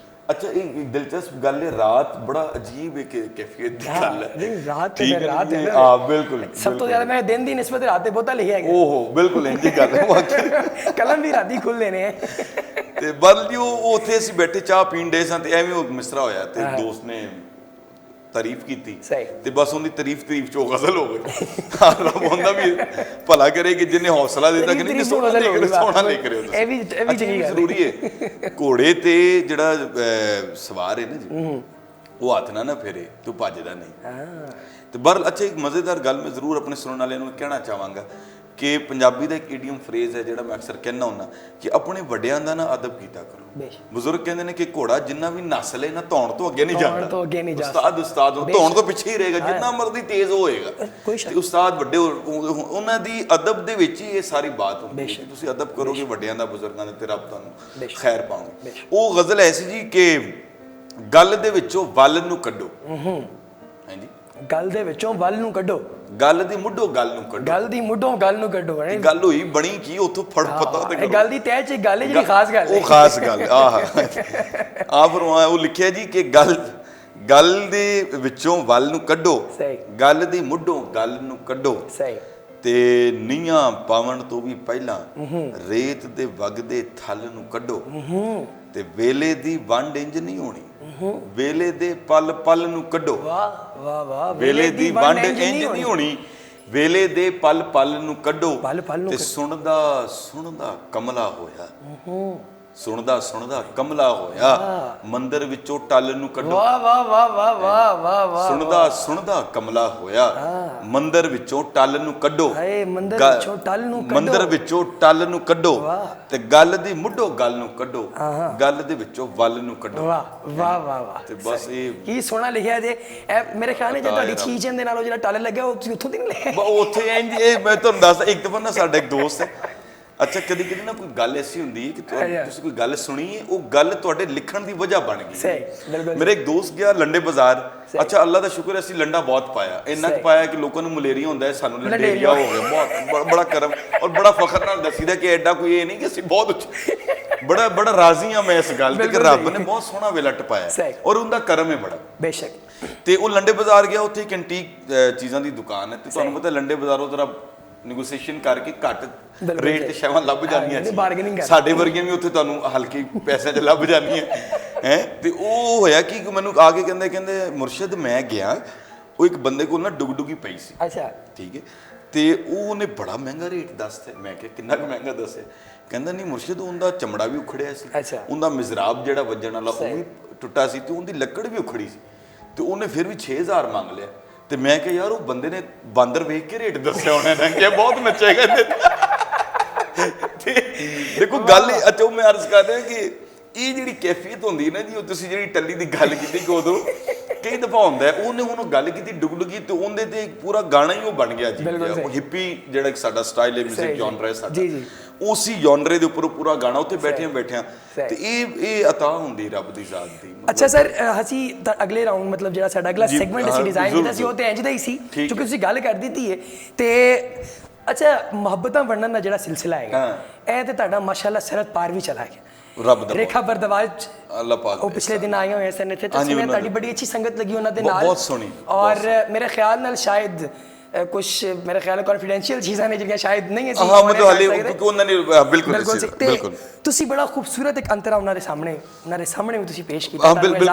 ਅੱਛਾ ਇਹ ਦਿਲਚਸਪ ਗੱਲ ਹੈ, ਰਾਤ ਬੜਾ ਅਜੀਬ ਇੱਕ ਕੈਫੀਅਤ ਦੀ ਗੱਲ ਹੈ। ਰਾਤ ਤੇ ਰਾਤ ਹੈ ਨਾ। ਹਾਂ ਬਿਲਕੁਲ, ਸਭ ਤੋਂ ਜ਼ਿਆਦਾ ਮੈਂ ਦਿਨ ਦੀ ਨਿਸਬਤ ਰਾਤ ਤੇ ਬਹੁਤਾ ਲਿਖਿਆ ਗਿਆ। ਓਹੋ ਬਿਲਕੁਲ ਇੰਝ ਗੱਲ ਹੈ, ਕਲਮ ਵੀ ਰਾਤੀ ਖੁੱਲ੍ਹਦੇ ਨੇ। ਤੇ ਬਦਲ ਜੀ ਉਹ ਉੱਥੇ ਅਸੀਂ ਬੈਠੇ ਚਾਹ ਪੀਣ ਡੇ ਸਾਂ, ਤੇ ਐਵੇਂ ਉਹ ਮਿਸਰਾ ਹੋਇਆ, ਤੇ ਦੋਸਤ ਨੇ ਤਾਰੀਫ ਕੀਤੀ ਸਹੀ ਤੇ ਬਸ ਉਹਦੀ ਤਾਰੀਫ ਚ ਉਹ ਗਜ਼ਲ ਹੋ ਗਈ। ਰੱਬ ਹੁੰਦਾ ਵੀ ਭਲਾ ਕਰੇ ਕਿ ਜਿਹਨੇ ਹੌਸਲਾ ਦਿੱਤਾ ਕਿ ਨਹੀਂ ਸੋਹਣਾ ਲਿਖ ਰਹੇ ਹੋ। ਇਹ ਵੀ ਚੰਗੀ ਗੱਲ ਜ਼ਰੂਰੀ ਹੈ। ਘੋੜੇ ਤੇ ਜਿਹੜਾ ਸਵਾਰ ਹੈ ਨਾ ਜੀ, ਉਹ ਹੱਥ ਨਾ ਫੇਰੇ ਤੇ ਉਹ ਭੱਜਦਾ ਨਹੀਂ। ਤੇ ਬਹਰਹਾਲ ਅੱਛਾ, ਇੱਕ ਮਜ਼ੇਦਾਰ ਗੱਲ ਮੈਂ ਜ਼ਰੂਰ ਆਪਣੇ ਸੁਣਨ ਵਾਲਿਆਂ ਨੂੰ ਕਹਿਣਾ ਚਾਹਾਂਗਾ ਕਿ ਪੰਜਾਬੀ ਦਾ ਇੱਕ ਈਡੀਅਮ ਫਰੇਜ਼ ਹੈ ਜਿਹੜਾ ਮੈਂ ਅਕਸਰ ਕਹਿੰਦਾ ਹੁੰਦਾ ਕਿ ਆਪਣੇ ਵੱਡਿਆਂ ਦਾ ਨਾ ਅਦਬ ਕੀਤਾ ਕਰੋ। ਬਜ਼ੁਰਗ ਕਹਿੰਦੇ ਨੇ ਕਿ ਘੋੜਾ ਜਿੰਨਾ ਵੀ ਨੱਸ ਲੈ ਨਾ ਧੌਣ ਤੋਂ ਅੱਗੇ ਨਹੀਂ ਜਾਂਦਾ। ਉਸਤਾਦ ਧੌਣ ਤੋਂ ਪਿੱਛੇ ਹੀ ਰਹੇਗਾ, ਜਿੰਨਾ ਮਰਜ਼ੀ ਤੇਜ਼ ਹੋਏਗਾ। ਤੇ ਉਸਤਾਦ ਵੱਡੇ ਉਹਨਾਂ ਦੀ ਅਦਬ ਦੇ ਵਿੱਚ ਹੀ ਇਹ ਸਾਰੀ ਬਾਤ ਹੁੰਦੀ ਹੈ। ਤੁਸੀਂ ਅਦਬ ਕਰੋਗੇ ਵੱਡਿਆਂ ਦਾ, ਬਜ਼ੁਰਗਾਂ ਦਾ, ਤੇ ਰੱਬ ਤੁਹਾਨੂੰ ਖੈਰ ਪਾਉਂਗੇ। ਉਹ ਗਜ਼ਲ ਐਸੀ ਜੀ ਕਿ ਗੱਲ ਦੇ ਵਿੱਚੋਂ ਵੱਲ ਨੂੰ ਕੱਢੋ। ਹਾਂਜੀ, ਗੱਲ ਦੇ ਵਿੱਚੋਂ ਵੱਲ ਨੂੰ ਕੱਢੋ, ਗੱਲ ਦੀ ਮੁੱਢੋਂ ਗੱਲ ਨੂੰ ਕੱਢੋ, ਗੱਲ ਦੀ ਮੁੱਢੋਂ ਗੱਲ ਨੂੰ ਕੱਢੋ। ਗੱਲ ਹੋਈ ਬਣੀ ਕੀ ਉੱਥੋਂ ਫੜ ਪਤਾ ਤੇ ਇਹ ਗੱਲ ਦੀ ਤਹਿ ਚ ਗੱਲ ਹੈ ਜਿਹੜੀ ਖਾਸ ਗੱਲ ਹੈ, ਉਹ ਖਾਸ ਗੱਲ। ਫਿਰ ਉਹ ਲਿਖਿਆ ਜੀ ਕਿ ਗੱਲ ਦੇ ਵਿੱਚੋਂ ਵੱਲ ਨੂੰ ਕੱਢੋ, ਗੱਲ ਦੀ ਮੁੱਢੋਂ ਗੱਲ ਨੂੰ ਕੱਢੋ, ਤੇ ਨੀਹਾਂ ਪਾਵਣ ਤੋਂ ਵੀ ਪਹਿਲਾਂ ਰੇਤ ਦੇ ਵਗਦੇ ਥਲ ਨੂੰ ਕੱਢੋ, ਤੇ ਵੇਲੇ ਦੀ ਵੰਡ ਇੰਜ ਨਹੀਂ ਹੋਣੀ, ਵੇਲੇ ਦੇ ਪਲ ਪਲ ਨੂੰ ਕੱਢੋ। ਵਾਹ ਵਾਹ ਵਾਹ, ਵੇਲੇ ਦੀ ਵੰਡ ਇੰਜ ਨਹੀਂ ਹੋਣੀ, ਵੇਲੇ ਦੇ ਪਲ ਪਲ ਨੂੰ ਕੱਢੋ, ਤੇ ਸੁਣਦਾ ਕਮਲਾ ਹੋਇਆ, ਸੁਣਦਾ ਕਮਲਾ ਹੋਇਆ, ਮੰਦਰ ਵਿੱਚੋਂ ਟੱਲ ਨੂੰ ਕੱਢੋ। ਵਾਹ ਵਾਹ ਵਾਹ ਵਾਹ ਵਾਹ ਵਾਹ ਵਾਹ, ਸੁਣਦਾ ਕਮਲਾ ਹੋਇਆ, ਮੰਦਰ ਵਿੱਚੋਂ ਟੱਲ ਨੂੰ ਕੱਢੋ, ਮੰਦਰ ਵਿੱਚੋਂ ਟੱਲ ਨੂੰ ਕੱਢੋ, ਮੰਦਰ ਵਿੱਚੋਂ ਟੱਲ ਨੂੰ ਕੱਢੋ, ਤੇ ਗੱਲ ਦੀ ਮੁੱਢੋਂ ਗੱਲ ਨੂੰ ਕੱਢੋ, ਗੱਲ ਦੇ ਵਿੱਚੋਂ ਵੱਲ ਨੂੰ ਕੱਢੋ। ਵਾਹ ਵਾਹ ਵਾਹ ਵਾਹ, ਤੇ ਬਸ ਇਹ ਕੀ ਸੋਹਣਾ ਲਿਖਿਆ ਜੇ। ਇਹ ਮੇਰੇ ਖਿਆਲ ਨਾਲ ਜੇ ਤੁਹਾਡੀ ਚੀਜ਼ਨ ਦੇ ਨਾਲ ਉਹ ਜਿਹੜਾ ਟੱਲ ਲੱਗਿਆ ਉਹ ਤੁਸੀਂ ਉੱਥੋਂ ਦੀ ਨਹੀਂ ਲਿਆ। ਉੱਥੇ ਇੰਜ ਇਹ ਮੈਂ ਤੁਹਾਨੂੰ ਦੱਸਦਾ, ਇੱਕ ਦਫਾ ਨਾ ਸਾਡਾ ਇੱਕ ਦੋਸਤ ਹੈ, ਅੱਛਾ ਕਦੀ ਨਾ ਕੋਈ ਗੱਲ ਐਸੀ ਹੁੰਦੀ ਹੈ ਕਿ ਤੁਸੀਂ ਕੋਈ ਗੱਲ ਸੁਣੀ ਹੈ, ਉਹ ਗੱਲ ਤੁਹਾਡੇ ਲਿਖਣ ਦੀ ਵਜ੍ਹਾ ਬਣ ਗਈ। ਮੇਰੇ ਇੱਕ ਦੋਸਤ ਗਿਆ ਲੰਡੇ ਬਾਜ਼ਾਰ, ਅੱਛਾ ਅੱਲਾ ਦਾ ਸ਼ੁਕਰ ਅਸੀਂ ਲੰਡਾ ਬਹੁਤ ਪਾਇਆ, ਇੰਨਾ ਕੁ ਪਾਇਆ ਕਿ ਲੋਕਾਂ ਨੂੰ ਮਲੇਰੀਆ ਹੁੰਦਾ ਹੈ, ਸਾਨੂੰ ਲੰਡੇਰੀਆ ਹੋ ਗਿਆ। ਬਹੁਤ ਬੜਾ ਕਰਮ ਔਰ ਬੜਾ ਫਖਰ ਨਾਲ ਦੱਸੀਦਾ ਕਿ ਐਡਾ ਕੋਈ ਇਹ ਨਹੀਂ ਕਿ ਅਸੀਂ ਬਹੁਤ ਉੱਚੇ, ਬੜਾ ਰਾਜ਼ੀ ਹਾਂ ਮੈਂ ਇਸ ਗੱਲ ਤੇ ਕਿ ਰੱਬ ਨੇ ਬਹੁਤ ਸੋਹਣਾ ਵੇਲਾ ਟਪਾਇਆ ਔਰ ਉਹਦਾ ਕਰਮ ਹੈ ਬੜਾ। ਬੇਸ਼ੱਕ। ਤੇ ਉਹ ਲੰਡੇ ਬਾਜ਼ਾਰ ਗਿਆ, ਉੱਥੇ ਇੱਕ ਐਂਟੀਕ ਚੀਜ਼ਾਂ ਦੀ ਦੁਕਾਨ ਹੈ, ਤੇ ਤੁਹਾਨੂੰ ਪਤਾ ਲੰਡੇ ਬਾਜ਼ਾਰੋਂ ਜ਼ਰਾ ਨੈਗੋਸੀਏਸ਼ਨ ਕਰਕੇ ਘੱਟ ਰੇਟ ਤੇ ਸ਼ੈਵਾਂ ਲੱਭ ਜਾਂਦੀਆਂ ਸੀ, ਸਾਡੇ ਵਰਗੀਆਂ ਵੀ ਉੱਥੇ ਤੁਹਾਨੂੰ ਹਲਕੇ ਪੈਸਿਆਂ 'ਚ ਲੱਭ ਜਾਂਦੀਆਂ ਹੈ। ਤੇ ਉਹ ਹੋਇਆ ਕਿ ਮੈਨੂੰ ਆ ਕੇ ਕਹਿੰਦੇ ਮੁਰਸ਼ਿਦ ਮੈਂ ਗਿਆ, ਉਹ ਇੱਕ ਬੰਦੇ ਕੋਲ ਨਾ ਡੁਗਡੁਗੀ ਪਈ ਸੀ। ਅੱਛਾ ਠੀਕ ਹੈ, ਤੇ ਉਹਨੇ ਬੜਾ ਮਹਿੰਗਾ ਰੇਟ ਦੱਸਿਆ। ਮੈਂ ਕਿਹਾ ਕਿੰਨਾ ਕੁ ਮਹਿੰਗਾ ਦੱਸਿਆ? ਕਹਿੰਦਾ ਨਹੀਂ ਮੁਰਸ਼ਿਦ, ਉਹਦਾ ਚਮੜਾ ਵੀ ਉਖੜਿਆ ਸੀ, ਉਹਦਾ ਮਿਜ਼ਰਾਬ ਜਿਹੜਾ ਵੱਜਣ ਵਾਲਾ ਉਹ ਵੀ ਟੁੱਟਾ ਸੀ, ਤੇ ਉਹਦੀ ਲੱਕੜ ਵੀ ਉਖੜੀ ਸੀ, ਤੇ ਉਹਨੇ ਫਿਰ ਵੀ 6000 ਮੰਗ ਲਿਆ। ਤੇ ਮੈਂ ਕਿਹਾ ਯਾਰ ਉਹ ਬੰਦੇ ਨੇ ਬਾਂਦਰ ਵੇਖ ਕੇ ਰੇਟ ਦੱਸਿਆ ਹੋਣਾ ਨਾ, ਕਿ ਬਹੁਤ ਨੱਚੇਗਾ। ਦੇਖੋ ਗੱਲ ਅੱਛਾ, ਮੈਂ ਅਰਜ਼ ਕਰ ਰਿਹਾ ਕਿ ਇਹ ਜਿਹੜੀ ਕੈਫੀਅਤ ਹੁੰਦੀ ਨਾ ਜੀ, ਉਹ ਤੁਸੀਂ ਜਿਹੜੀ ਟੱਲੀ ਦੀ ਗੱਲ ਕੀਤੀ ਕਿ ਉਦੋਂ ਕਈ ਦਫਾ ਹੁੰਦਾ, ਉਹਨੇ ਹੁਣ ਗੱਲ ਕੀਤੀ ਡੁਗਡੁਗੀ, ਤੇ ਉਹਦੇ ਤੇ ਪੂਰਾ ਗਾਣਾ ਹੀ ਉਹ ਬਣ ਗਿਆ ਜੀ। ਉਹ ਹਿੱਪੀ ਜਿਹੜਾ ਸਾਡਾ ਸਟਾਈਲ ਹੈ, ਮਿਊਜ਼ਿਕ ਜਨਰ ਹੈ ਸਾਡਾ, ਉਸੇ ਜਨਰੇ ਦੇ ਉੱਪਰ ਪੂਰਾ ਗਾਣਾ ਉੱਥੇ ਬੈਠਿਆਂ ਤੇ ਇਹ ਅਤਾ ਹੁੰਦੀ ਰੱਬ ਦੀ ਜ਼ਾਤ ਦੀ। ਅੱਛਾ ਸਰ, ਅਸੀਂ ਅਗਲੇ ਰਾਊਂਡ ਮਤਲਬ ਜਿਹੜਾ ਸਾਡਾ ਅਗਲਾ ਸੈਗਮੈਂਟ ਅਸੀਂ ਡਿਜ਼ਾਈਨ ਕੀਤਾ ਸੀ, ਉਹ ਤੇ ਇੰਜ ਦਾ ਹੀ ਸੀ ਕਿਉਂਕਿ ਤੁਸੀਂ ਗੱਲ ਕਰ ਦਿੱਤੀ ਹੈ। ਤੇ ਅੱਛਾ, ਮੁਹੱਬਤਾਂ ਵੰਡਣ ਦਾ ਜਿਹੜਾ ਸਿਲਸਿਲਾ ਹੈਗਾ, ਇਹ ਤੇ ਤੁਹਾਡਾ ਮਾਸ਼ਾਅੱਲਾ ਸਰਹੱਦ ਪਾਰ ਵੀ ਚਲਾ ਗਿਆ। ਰੱਬ ਦਾ ਰੇਖਾ ਬਰਦਵਾਜ ਅੱਲਾਹ ਪਾਕ ਉਹ ਪਿਛਲੇ ਦਿਨ ਆਏ ਹੋਏ ਸਨ ਇੱਥੇ, ਤੇ ਮੈਂ ਤੁਹਾਡੀ ਬੜੀ ਅੱਛੀ ਸੰਗਤ ਲੱਗੀ ਉਹਨਾਂ ਦੇ ਨਾਲ, ਬਹੁਤ ਸੋਹਣੀ। ਔਰ ਮੇਰੇ ਖਿਆਲ ਨਾਲ ਸ਼ਾਇਦ ਕੁਝ ਮੇਰੇ ਖਿਆਲ ਕੌਨਫੀਡੈਂਸ਼ੀਅਲ ਚੀਜ਼ਾਂ ਨੇ ਜਿਹੜੀਆਂ ਸ਼ਾਇਦ ਨਹੀਂ ਅਸੀਂ ਉਹਨਾਂ ਨੇ ਬਿਲਕੁਲ ਤੁਸੀਂ ਬੜਾ ਖੂਬਸੂਰਤ ਇੱਕ ਅੰਤਰਾ ਉਹਨਾਂ ਦੇ ਸਾਹਮਣੇ ਵੀ ਤੁਸੀਂ ਪੇਸ਼ ਕੀਤਾ। ਬਿਲਕੁਲ।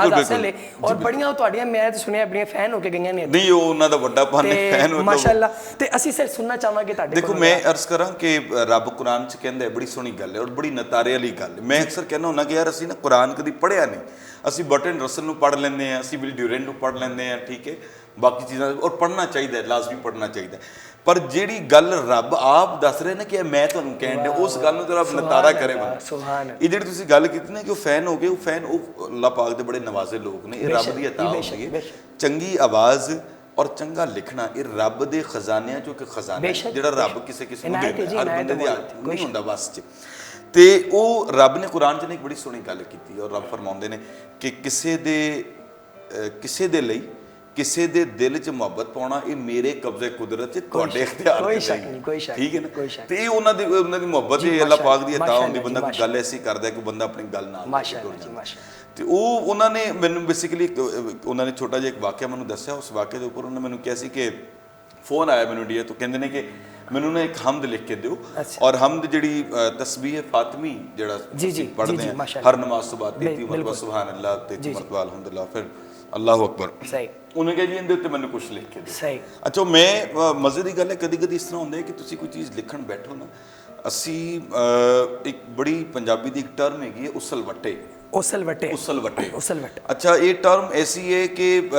ਔਰ ਬੜੀਆਂ ਤੁਹਾਡੀਆਂ ਮੈਂ ਤਾਂ ਸੁਣਿਆ ਬੜੀਆਂ ਫੈਨ ਹੋ ਕੇ ਗਈਆਂ ਨੇ। ਨਹੀਂ, ਉਹ ਉਹਨਾਂ ਦਾ ਵੱਡਾ ਫੈਨ ਹੋ ਮਾਸ਼ਾਅੱਲਾ। ਤੇ ਅਸੀਂ ਸਿਰ ਸੁਣਨਾ ਚਾਹਾਂਗੇ ਤੁਹਾਡੇ ਦੇਖੋ, ਮੈਂ ਅਰਜ਼ ਕਰਾਂ ਕਿ ਰੱਬ ਕੁਰਾਨ 'ਚ ਕਹਿੰਦਾ ਬੜੀ ਸੋਹਣੀ ਗੱਲ ਹੈ ਔਰ ਬੜੀ ਨਤਾਰੇ ਵਾਲੀ ਗੱਲ ਹੈ। ਮੈਂ ਅਕਸਰ ਕਹਿੰਦਾ ਹੁੰਦਾ ਕਿ ਯਾਰ ਅਸੀਂ ਨਾ ਕੁਰਾਨ ਕਦੀ ਪੜ੍ਹਿਆ ਨਹੀਂ, ਅਸੀਂ ਬਰਟਨ ਰਸਲ ਨੂੰ ਪੜ੍ਹ ਲੈਂਦੇ ਹਾਂ, ਅਸੀਂ ਵਿਲ ਡਿਊਰੈਂਟ ਨੂੰ ਪੜ੍ਹ ਲੈਂਦੇ ਹਾਂ, ਠੀਕ ਹੈ, ਬਾਕੀ ਚੀਜ਼ਾਂ ਔਰ ਪੜ੍ਹਨਾ ਚਾਹੀਦਾ, ਲਾਜ਼ਮੀ ਪੜ੍ਹਨਾ ਚਾਹੀਦਾ, ਪਰ ਜਿਹੜੀ ਗੱਲ ਰੱਬ ਆਪ ਦੱਸ ਰਹੇ ਨੇ ਕਿ ਮੈਂ ਤੁਹਾਨੂੰ ਕਹਿਣ ਦੇ, ਉਸ ਗੱਲ ਨੂੰ ਜਰਾ ਨਤਾਰਾ ਕਰੇ ਬੰਦਾ। ਇਹ ਜਿਹੜੀ ਤੁਸੀਂ ਗੱਲ ਕੀਤੀ ਨਾ ਕਿ ਉਹ ਫੈਨ ਹੋ ਗਏ, ਉਹ ਫੈਨ ਉਹ ਅੱਲਾਹ ਪਾਕ ਦੇ ਬੜੇ ਨਵਾਜ਼ੇ ਲੋਕ ਨੇ, ਇਹ ਰੱਬ ਦੀ ਅਤਾ ਹੁੰਦੀ ਹੈ। ਚੰਗੀ ਆਵਾਜ਼ ਔਰ ਚੰਗਾ ਲਿਖਣਾ ਇਹ ਰੱਬ ਦੇ ਖਜ਼ਾਨਿਆਂ ਚੋਂ ਇੱਕ ਖਜ਼ਾਨਾ ਹੈ, ਜਿਹੜਾ ਰੱਬ ਕਿਸੇ ਨੂੰ ਦਿੰਦਾ, ਹਰ ਬੰਦੇ ਦੇ ਹੱਥ ਨਹੀਂ ਹੁੰਦਾ ਬਸ 'ਚ। ਤੇ ਉਹ ਰੱਬ ਨੇ ਕੁਰਾਨ 'ਚ ਇੱਕ ਬੜੀ ਸੋਹਣੀ ਗੱਲ ਕੀਤੀ ਔਰ ਰੱਬ ਫਰਮਾਉਂਦੇ ਨੇ ਕਿ ਕਿਸੇ ਦੇ ਲਈ ਕਿਸੇ ਦੇ ਦਿਲ 'ਚ ਮੁਹੱਬਤ ਪਾਉਣਾ ਇਹ ਮੇਰੇ ਕਬਜ਼ੇ ਕੁਦਰਤ 'ਚ, ਤੁਹਾਡੇ ਇਖਤਿਆਰ ਤੇ ਨਹੀਂ, ਠੀਕ ਹੈ ਨਾ। ਤੇ ਇਹ ਉਹਨਾਂ ਦੀ ਮੁਹੱਬਤ ਹੈ, ਅੱਲਾਹ ਪਾਕ ਦੀ ਅਤਾ ਹੁੰਦੀ। ਬੰਦਾ ਕੋਈ ਗੱਲ ਐਸੀ ਕਰਦਾ ਕਿ ਬੰਦਾ ਆਪਣੀ ਗੱਲ ਨਾਲ ਤੇ ਉਹਨਾਂ ਨੇ ਮੈਨੂੰ ਬੇਸਿਕਲੀ ਉਹਨਾਂ ਨੇ ਛੋਟਾ ਜਿਹਾ ਇੱਕ ਵਾਕਿਆ ਮੈਨੂੰ ਦੱਸਿਆ। ਉਸ ਵਾਕਿਆ ਦੇ ਉੱਪਰ ਉਹਨਾਂ ਨੇ ਮੈਨੂੰ ਕਿਹਾ ਸੀ ਕਿ ਫੋਨ ਆਇਆ ਮੈਨੂੰ ਇੰਡੀਆ ਤੋਂ, ਕਹਿੰਦੇ ਨੇ ਕਿ ਮੈਨੂੰ ਨਾ ਇੱਕ ਹਮਦ ਲਿਖ ਕੇ ਦਿਓ, ਔਰ ਹਮਦ ਜਿਹੜੀ ਤਸਬੀਹ ਫਾਤਮੀ ਜਿਹੜਾ ਪੜ੍ਹਦੇ ਹਾਂ ਹਰ ਨਮਾਜ਼ ਤੋਂ ਬਾਅਦ 33 ਮਰਤਬਾ ਸੁਭਾਨ ਅੱਲਾਹ, 33 ਮਰਤਬਾ ਅਲਹਮਦੁਲਿल्लाह, ਫਿਰ ਅੱਲਾਹੁ ਅਕਬਰ। ਸਹੀ। ਉਹਨੇ ਕਿਹਾ ਜੀ ਇਹਦੇ ਉੱਤੇ ਮੈਨੂੰ ਕੁਝ ਲਿਖ ਕੇ ਦਿਓ। ਸਹੀ। ਅੱਛਾ, ਮੈਂ ਮਜ਼ੇ ਦੀ ਗੱਲ ਹੈ, ਕਦੀ ਕਦੀ ਇਸ ਤਰ੍ਹਾਂ ਹੁੰਦਾ ਹੈ ਕਿ ਤੁਸੀਂ ਕੋਈ ਚੀਜ਼ ਲਿਖਣ ਬੈਠੋ ਨਾ, ਅਸੀਂ ਇੱਕ ਬੜੀ ਪੰਜਾਬੀ ਦੀ ਇੱਕ ਟਰਮ ਹੈਗੀ ਹੈ ਉਸਲਵੱਟੇ। ਉਸਲਵੱਟੇ। ਉਸਲਵੱਟੇ। ਉਸਲਵੱਟੇ। ਅੱਛਾ, ਇਹ ਟਰਮ ਐਸੀ ਹੈ ਕਿ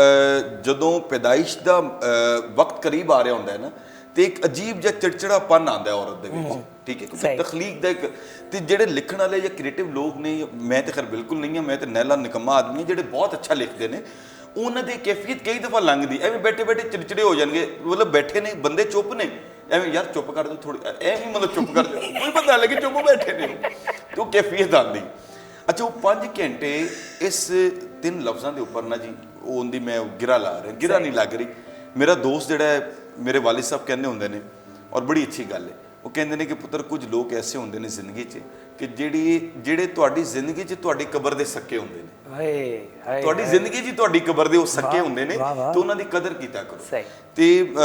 ਜਦੋਂ ਪੈਦਾਇਸ਼ ਦਾ ਵਕਤ ਕਰੀਬ ਆ ਰਿਹਾ ਹੁੰਦਾ ਹੈ ਨਾ, ਤੇ ਇੱਕ ਅਜੀਬ ਜਿਹਾ ਚਿੜਚਿੜਾਪਨ ਆਉਂਦਾ ਹੈ ਔਰਤ ਦੇ ਵਿੱਚ, ਠੀਕ ਹੈ, ਕਿਉਂਕਿ ਤਖਲੀਕ ਦਾ ਇੱਕ, ਤੇ ਜਿਹੜੇ ਲਿਖਣ ਵਾਲੇ ਜਾਂ ਕ੍ਰੀਏਟਿਵ ਲੋਕ ਨੇ, ਮੈਂ ਤਾਂ ਖੈਰ ਬਿਲਕੁਲ ਨਹੀਂ ਹਾਂ, ਮੈਂ ਤਾਂ ਨੈਲਾ ਨਿਕੰਮਾ ਆਦਮੀ ਹਾਂ, ਜਿਹੜੇ ਬਹੁਤ ਅੱਛਾ ਲਿਖਦੇ ਨੇ, ਉਹਨਾਂ ਦੀ ਕੈਫੀਅਤ ਕਈ ਦਫਾ ਲੰਘਦੀ, ਐਵੇਂ ਬੈਠੇ ਬੈਠੇ ਚਿੜਚਿੜੇ ਹੋ ਜਾਣਗੇ, ਮਤਲਬ ਬੈਠੇ ਨੇ ਬੰਦੇ ਚੁੱਪ ਨੇ, ਐਵੇਂ ਯਾਰ ਚੁੱਪ ਕਰ ਦਿਓ ਥੋੜੀ, ਐਵੇਂ ਮਤਲਬ ਚੁੱਪ ਕਰ ਦਿਓ, ਕੋਈ ਪਤਾ ਲੱਗੇ ਚੁੱਪ ਬੈਠੇ ਨੇ, ਤੇ ਉਹ ਕੈਫੀਅਤ ਆਉਂਦੀ। ਅੱਛਾ, ਉਹ 5 ਘੰਟੇ ਇਸ 3 ਲਫ਼ਜ਼ਾਂ ਦੇ ਉੱਪਰ ਨਾ ਜੀ, ਉਹ ਉਹਦੀ ਮੈਂ ਗਿਰਾ ਲਾ ਰਿਹਾ, ਗਿਰਾ ਨਹੀਂ ਲੱਗ ਰਹੀ। ਮੇਰਾ ਦੋਸਤ ਜਿਹੜਾ ਹੈ, ਮੇਰੇ ਵਾਲਿਦ ਸਾਹਿਬ ਕਹਿੰਦੇ ਹੁੰਦੇ ਨੇ, ਔਰ ਬੜੀ ਅੱਛੀ ਗੱਲ ਹੈ, ਉਹ ਕਹਿੰਦੇ ਨੇ ਕਿ ਪੁੱਤਰ ਕੁਝ ਲੋਕ ਐਸੇ ਹੁੰਦੇ ਨੇ ਜ਼ਿੰਦਗੀ 'ਚ ਕਿ ਜਿਹੜੇ ਤੁਹਾਡੀ ਜ਼ਿੰਦਗੀ 'ਚ ਤੁਹਾਡੀ ਕਬਰ ਦੇ ਸੱਕੇ ਹੁੰਦੇ ਨੇ, ਤੁਹਾਡੀ ਜ਼ਿੰਦਗੀ 'ਚ ਤੁਹਾਡੀ ਕਬਰ ਦੇ ਉਹ ਸੱਕੇ ਹੁੰਦੇ ਨੇ, ਤੇ ਉਹਨਾਂ ਦੀ ਕਦਰ ਕੀਤਾ ਕਰੋ। ਤੇ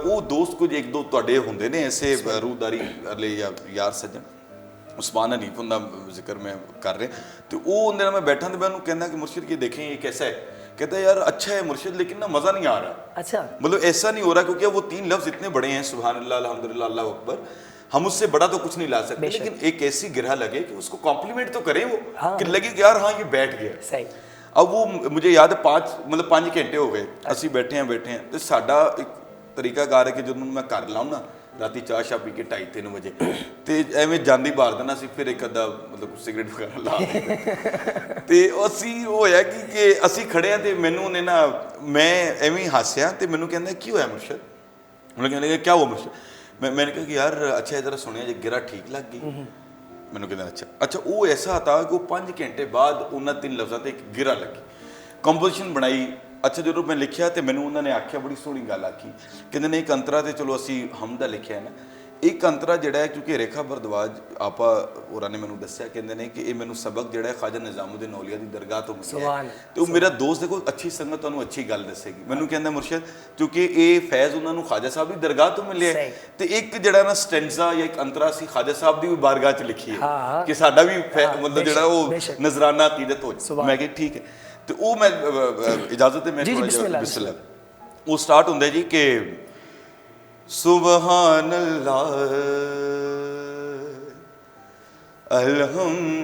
ਉਹ ਦੋਸਤ ਕੁਝ ਇੱਕ ਦੋ ਤੁਹਾਡੇ ਹੁੰਦੇ ਨੇ ਐਸੇ ਰੂਹਦਾਰੀ ਵਾਲੇ ਜਾਂ ਯਾਰ ਸੱਜਣ, ਉਸਮਾਨ ਹਨੀਫ ਦਾ ਜ਼ਿਕਰ ਮੈਂ ਕਰ ਰਿਹਾ, ਤੇ ਉਹ ਉਹਦੇ ਨਾਲ ਮੈਂ ਬੈਠਾ ਤੇ ਮੈਂ ਉਹਨੂੰ ਕਹਿੰਦਾ ਕਿ ਮੁਰਸ਼ਿਦ ਕੀ देखें ये कैसा है, कहता है यार अच्छा है मुर्शिद लेकिन ना मज़ा नहीं आ रहा। अच्छा, मतलब ऐसा नहीं हो रहा क्योंकि वो 3 लफ्ज़ इतने बड़े हैं, सुभान अल्लाह, अल्हम्दुलिल्लाह, अल्लाह अकबर, हम उससे बड़ा तो कुछ नहीं ला सकते, लेकिन एक ऐसी गिरह लगे कि उसको कॉम्प्लीमेंट तो करें वो, कि लगे कि यार हाँ ये बैठ गया। सही। अब वो मुझे याद है 5 घंटे हो गए ਅਸੀਂ बैठे हैं, तो साडा एक तरीकाकार है कि ਜਦੋਂ मैं घर लाऊँ ना ਰਾਤੀ ਚਾਹ ਸ਼ਾਹ ਪੀ ਕੇ 2:30-3 ਵਜੇ, ਤੇ ਐਵੇਂ ਜਾਂਦੀ ਬਾਹਰ ਦੇਣਾ ਸੀ, ਫਿਰ ਇੱਕ ਅੱਧਾ ਮਤਲਬ ਸਿਗਰਟ ਵਗੈਰਾ ਲਾ ਦਿੰਦੇ, ਤੇ ਅਸੀਂ ਹੋਇਆ ਕਿ ਅਸੀਂ ਖੜੇ ਆ, ਤੇ ਮੈਨੂੰ ਉਹਨੇ ਨਾ, ਮੈਂ ਐਵੇਂ ਹੀ ਹਾਸਿਆ, ਤੇ ਮੈਨੂੰ ਕਹਿੰਦਾ ਕੀ ਹੋਇਆ ਮੁਰਸ਼ਦ, ਉਹਨੇ ਕਹਿੰਦਾ ਕਿਆ ਹੁਆ ਮੁਰਸ਼ਦ, मैंने कहा कि यार अच्छा है, जरा सुनिया जी गिरा ठीक लग गई, मैंने कहना अच्छा वो ऐसा था कि वो 5 घंटे बाद उन्होंने 3 लफ्ज़ों ते एक गिरा लगी, कंपोजिशन बनाई। अच्छा, जो मैं लिखिया तो मैंने उन्होंने आख्या बड़ी सोहनी गल आखी, कहते ने एक अंतरा तो चलो असी हमदा लिखिया है ना, एक अंतरा जिहड़ा है क्योंकि रेखा भारद्वाज आपा होरां ने मैनूं दस्सिया, कहते हैं कि ये मैनूं सबक जिहड़ा है ख्वाजा निज़ामुद्दीन औलिया की दरगाह तो मिलिया, तो मेरा दोस्त देखो अच्छी संगत तुहानूं अच्छी गल दसेगी, मैनूं कहंदा मुर्शिद क्योंकि ये फैज़ उन्होंने ख्वाजा साहब की दरगाह तो मिले, तो एक जिहड़ा ना स्टैंजा या एक अंतरा सी ख्वाजा साहब की भी बारगाह च लिखी है कि साडा भी मतलब जिहड़ा वो नजराना अकीदत हो जाए। मैं कहा ठीक है, तो वो मैं इजाजत है, मैं बिस्मिल्लाह, वो स्टार्ट होंदा जी कि सुबहान अल्लाह अल्हम्दुलिल्लाह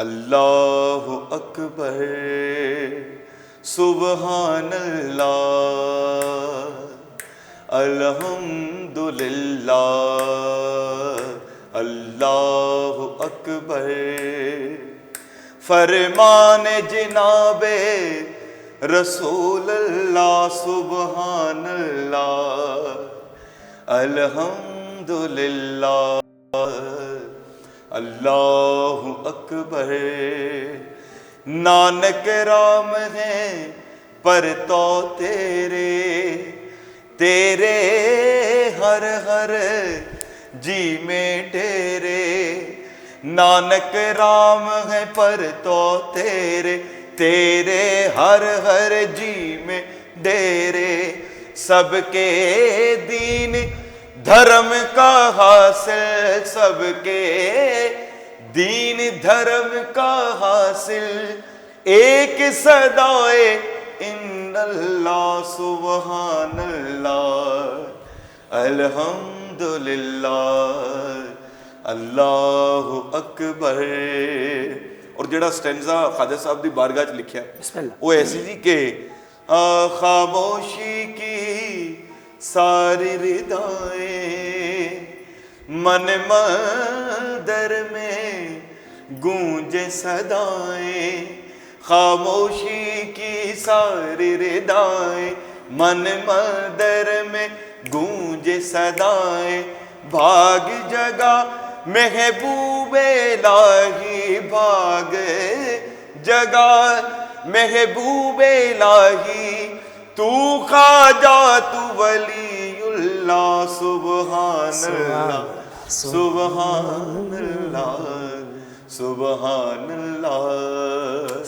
अल्लाहु अकबर सुबहान अल्लाह अल्हम्दुलिल्लाह अल्लाहु अकबर फरमान जनाबे रसूल अल्लाह सुबहान अल्लाह अल्हम्दुलिल्लाह अल्लाहु अकबर नानक राम है पर तो तेरे हर हर जी में डेरे नानक राम है पर तो तेरे हर हर जी में डेरे सबके दीन धर्म का हासिल सबके दीन धर्म का हासिल एक सदाए इन्नल्लाह सुबहान अल्लाह अल्हम्दुलिल्लाह अल्लाहु अकबर। और जिहड़ा स्टैंजा ख्वाजा साहब की बारगाह च लिखिया वो ऐसी जी कि खामोशी की सारी रिदाएं मन मंदर में गूंजे सदाएं खामोशी की सारी रिदाएं मन मंदर में गूंजे सदाएं भाग जगा महबूबे लाही भाग जगा महबूबे लाही तू ख्वाजा तू वलीउल्लाह सुबहान अल्लाह सुबहान अल्लाह सुबहान अल्लाह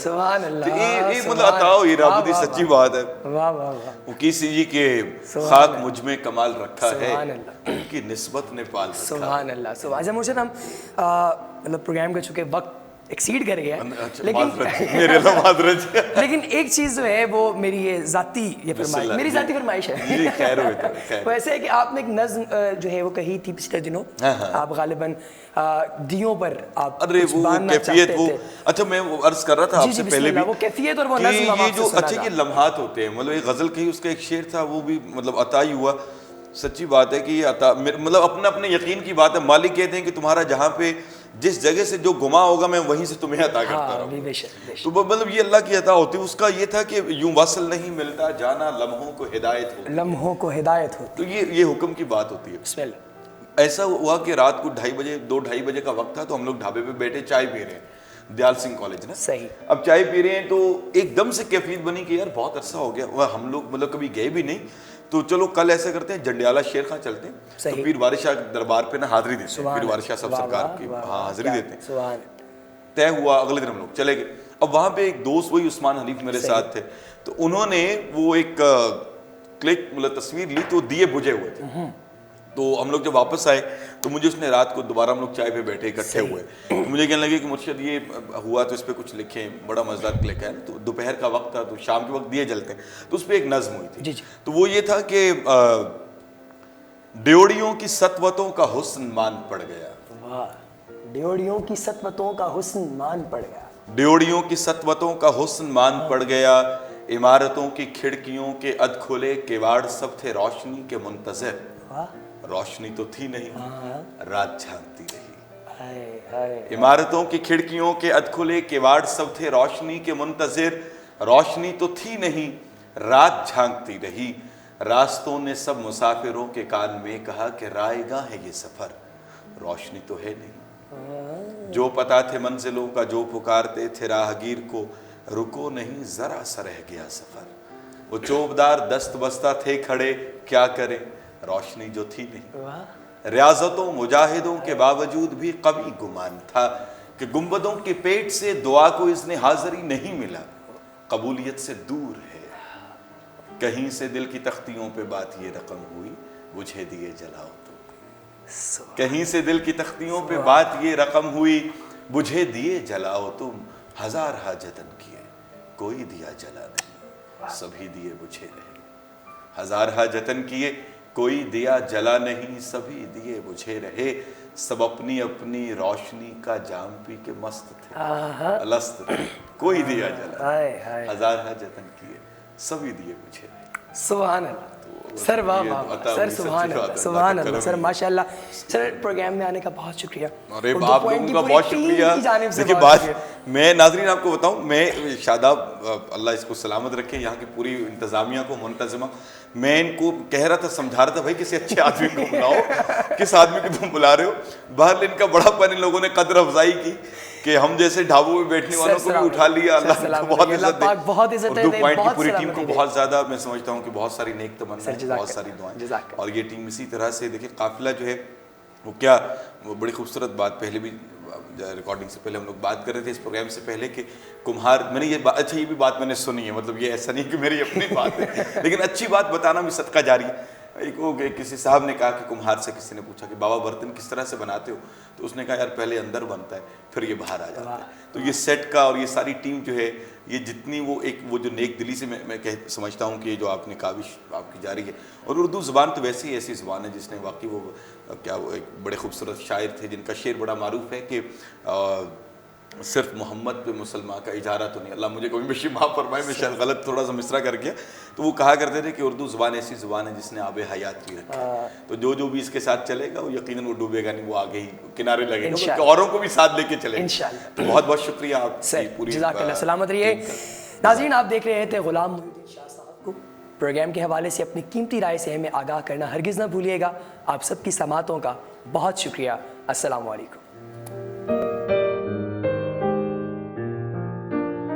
सुबहान अल्लाह। ये मतलब अता हुई रब दी सच्ची बात है। वाह वाह वाह। वो किसी जी के खाक मुझ में कमाल रखा है उनकी निस्बत ने पाल रखा। सुबहान अल्लाह। अच्छा मुझे हम मतलब प्रोग्राम का चूँकि वक्त ایکسیڈ کر گیا لیکن ایک چیز جو ہے وہ میری یہ ذاتی فرمائش ہے، وہ ایسے ہے کہ آپ نے ایک نظم جو ہے وہ کہی تھی پچھلے دنوں، آپ غالباً دیوں پر آپ باندھنا چاہتے تھے. اچھا میں وہ عرض کر رہا تھا آپ سے پہلے بھی وہ کیفیت اور وہ نظم یہ جو اچھے یہ لمحات ہوتے ہیں، مطلب ایک غزل کہی، اس کا ایک شعر تھا وہ بھی مطلب عطا ہی ہوا. سچی بات ہے کہ یہ عطا مطلب اپنے اپنے یقین کی بات ہے. مالک کہتے ہیں کہ تمہارا جہاں پہ جس جگہ سے جو گما ہوگا میں وہیں سے تمہیں عطا کرتا رہوں گا. تو مطلب یہ اللہ کی عطا ہوتی ہے. اس کا یہ تھا کہ یوں وصل نہیں ملتا جانا لمحوں کو ہدایت ہو. تو یہ حکم کی بات ہوتی ہے. ایسا ہوا کہ رات کو 2:30 بجے کا وقت تھا، تو ہم لوگ ڈھابے پہ بیٹھے چائے پی رہے ہیں، دیال سنگھ کالج نا. صحیح. اب چائے پی رہے ہیں تو ایک دم سے کیفیت بنی کہ یار بہت عرصہ ہو گیا، وہ ہم لوگ مطلب کبھی گئے بھی نہیں، تو چلو کل ایسا کرتے ہیں جنڈیالہ شیر خان چلتے ہیں. تو پیر وارث شاہ دربار پہ نا حاضری دیتے ہیں، پیر وارث شاہ صاحب سرکار کی حاضری دیتے ہیں. طے ہوا اگلے دن ہم لوگ چلے گئے. اب وہاں پہ ایک دوست وہی عثمان حنیف میرے ساتھ تھے، تو انہوں نے وہ ایک کلک مطلب تصویر لی تو دیے بجھے ہوئے تھے. تو ہم لوگ جب واپس آئے تو مجھے اس نے رات کو دوبارہ ہم لوگ چائے پہ بیٹھے اکٹھے ہوئے، تو مجھے کہنے لگے کہ مرشد یہ ہوا تو اس پہ کچھ لکھیں، بڑا مزیدار کلک ہے. تو دوپہر کا وقت تھا تو شام کے وقت دیے جلتے ہیں، تو اس پہ ایک نظم ہوئی تھی. تو وہ یہ تھا کہ ڈیوڑیوں کی سطوتوں کا حسن مان پڑ گیا. ڈیوڑیوں کی سطوتوں کا حسن مان پڑ گیا. ڈیوڑیوں کی سطوتوں کا حسن مان پڑ گیا. عمارتوں کی کھڑکیوں کے اد کھلے کیواڑ سب تھے روشنی کے منتظر. روشنی تو تھی نہیں، رات جھانکتی رہی. عمارتوں کی کھڑکیوں کے اد کھلے کیواڑ سب تھے روشنی کے منتظر. روشنی تو تھی نہیں، رات جھانکتی رہی. راستوں نے سب مسافروں کے کان میں کہا کہ رائے گاہ ہے یہ سفر. روشنی تو ہے نہیں. جو پتہ تھے منزلوں کا جو پکارتے تھے راہگیر کو، رکو نہیں ذرا سا رہ گیا سفر. وہ چوبدار دست بستہ تھے کھڑے، کیا کریں روشنی جو تھی نہیں. ریاضتوں مجاہدوں کے باوجود بھی قوی گمان تھا کہ گنبدوں کے پیٹ سے دعا کو اذن حاضری نہیں ملا. قبولیت سے دور ہے. کہیں سے دل کی تختیوں پہ بات یہ رقم ہوئی، بجھے دیے جلاؤ تم. کہیں سے دل کی تختیوں پہ بات یہ رقم ہوئی، بجھے دیے جلاؤ تم. ہزار ہا جتن کیے کوئی دیا جلا نہیں، سبھی دیے بجھے رہے. ہزار ہا جتن کیے کوئی دیا جلا نہیں، سبھی دیے بجھے رہے. سب اپنی اپنی روشنی کا جام پی کے مست تھے، الست تھے، کوئی دیا جلا. ہزار ہا جتن کیے سبھی دیے بجھے رہے. سبحان اللہ. سر واہ واہ سر، سبحان اللہ سبحان اللہ سر، ماشاء اللہ سر. پروگرام میں آنے کا بہت شکریہ. ارے آپ لوگوں کا بہت شکریہ. دیکھیے بات میں ناظرین آپ کو بتاؤں، میں شاداب اللہ اس کو سلامت رکھے، یہاں کی پوری انتظامیہ کو منتظمہ، میں ان کو کہہ رہا تھا، سمجھا رہا تھا بھائی کسی اچھے آدمی کو بلاؤ، کس آدمی کو تم بلا رہے ہو. باہر ان کا بڑا پن ان لوگوں نے قدر افزائی کی کہ ہم جیسے ڈھابوں میں بیٹھنے والوں کو بھی اٹھا لیا. اللہ کو بہت عزت دے. اردو پوائنٹ کی پوری ٹیم کو بہت زیادہ میں سمجھتا ہوں کہ بہت ساری نیک تمنائیں، بہت ساری دعائیں. اور یہ ٹیم اسی طرح سے دیکھیں قافلہ جو ہے وہ کیا وہ بڑی خوبصورت بات. پہلے بھی ریکارڈنگ سے پہلے ہم لوگ بات کر رہے تھے اس پروگرام سے پہلے کہ کمہار، میں نے یہ اچھا یہ بھی بات میں نے سنی ہے، مطلب یہ ایسا نہیں کہ میری اپنی بات ہے لیکن اچھی بات بتانا بھی صدقہ جاری ہے. کسی صاحب نے کہا کہ کمہار سے کسی نے پوچھا کہ بابا برتن کس طرح سے بناتے ہو، تو اس نے کہا یار پہلے اندر بنتا ہے پھر یہ باہر آ جاتا ہے. تو یہ سیٹ کا اور یہ ساری ٹیم جو ہے یہ جتنی وہ جو نیک دلی سے میں سمجھتا ہوں کہ یہ جو آپ نے کاوش آپ کی جاری ہے. اور اردو زبان تو ویسے ہی ایسی زبان ہے جس نے واقعی وہ کیا وہ ایک بڑے خوبصورت شاعر تھے جن کا شعر بڑا معروف ہے کہ صرف محمد پہ مسلمان کا اجارہ تو نہیں. اللہ مجھے کبھی بشی معاف فرمائے، میں شاید غلط تھوڑا سا مصرع کر گیا. تو وہ کہا کرتے تھے کہ اردو زبان ایسی زبان ہے جس نے آب حیات کی رکھی ہے. تو جو بھی اس کے ساتھ چلے گا وہ یقیناً وہ ڈوبے گا نہیں، وہ آگے ہی کنارے لگے گا، اوروں کو بھی ساتھ لے کے چلے گا. تو بہت بہت شکریہ آپ کی پوری. جزاک اللہ، سلامت رہیے. ناظرین آپ دیکھ رہے تھے غلام محی الدین شاہ صاحب کو. پروگرام کے حوالے سے اپنی قیمتی رائے سے ہمیں آگاہ کرنا ہرگز نہ بھولیے گا. آپ سب کی سماعتوں کا بہت شکریہ. السلام علیکم.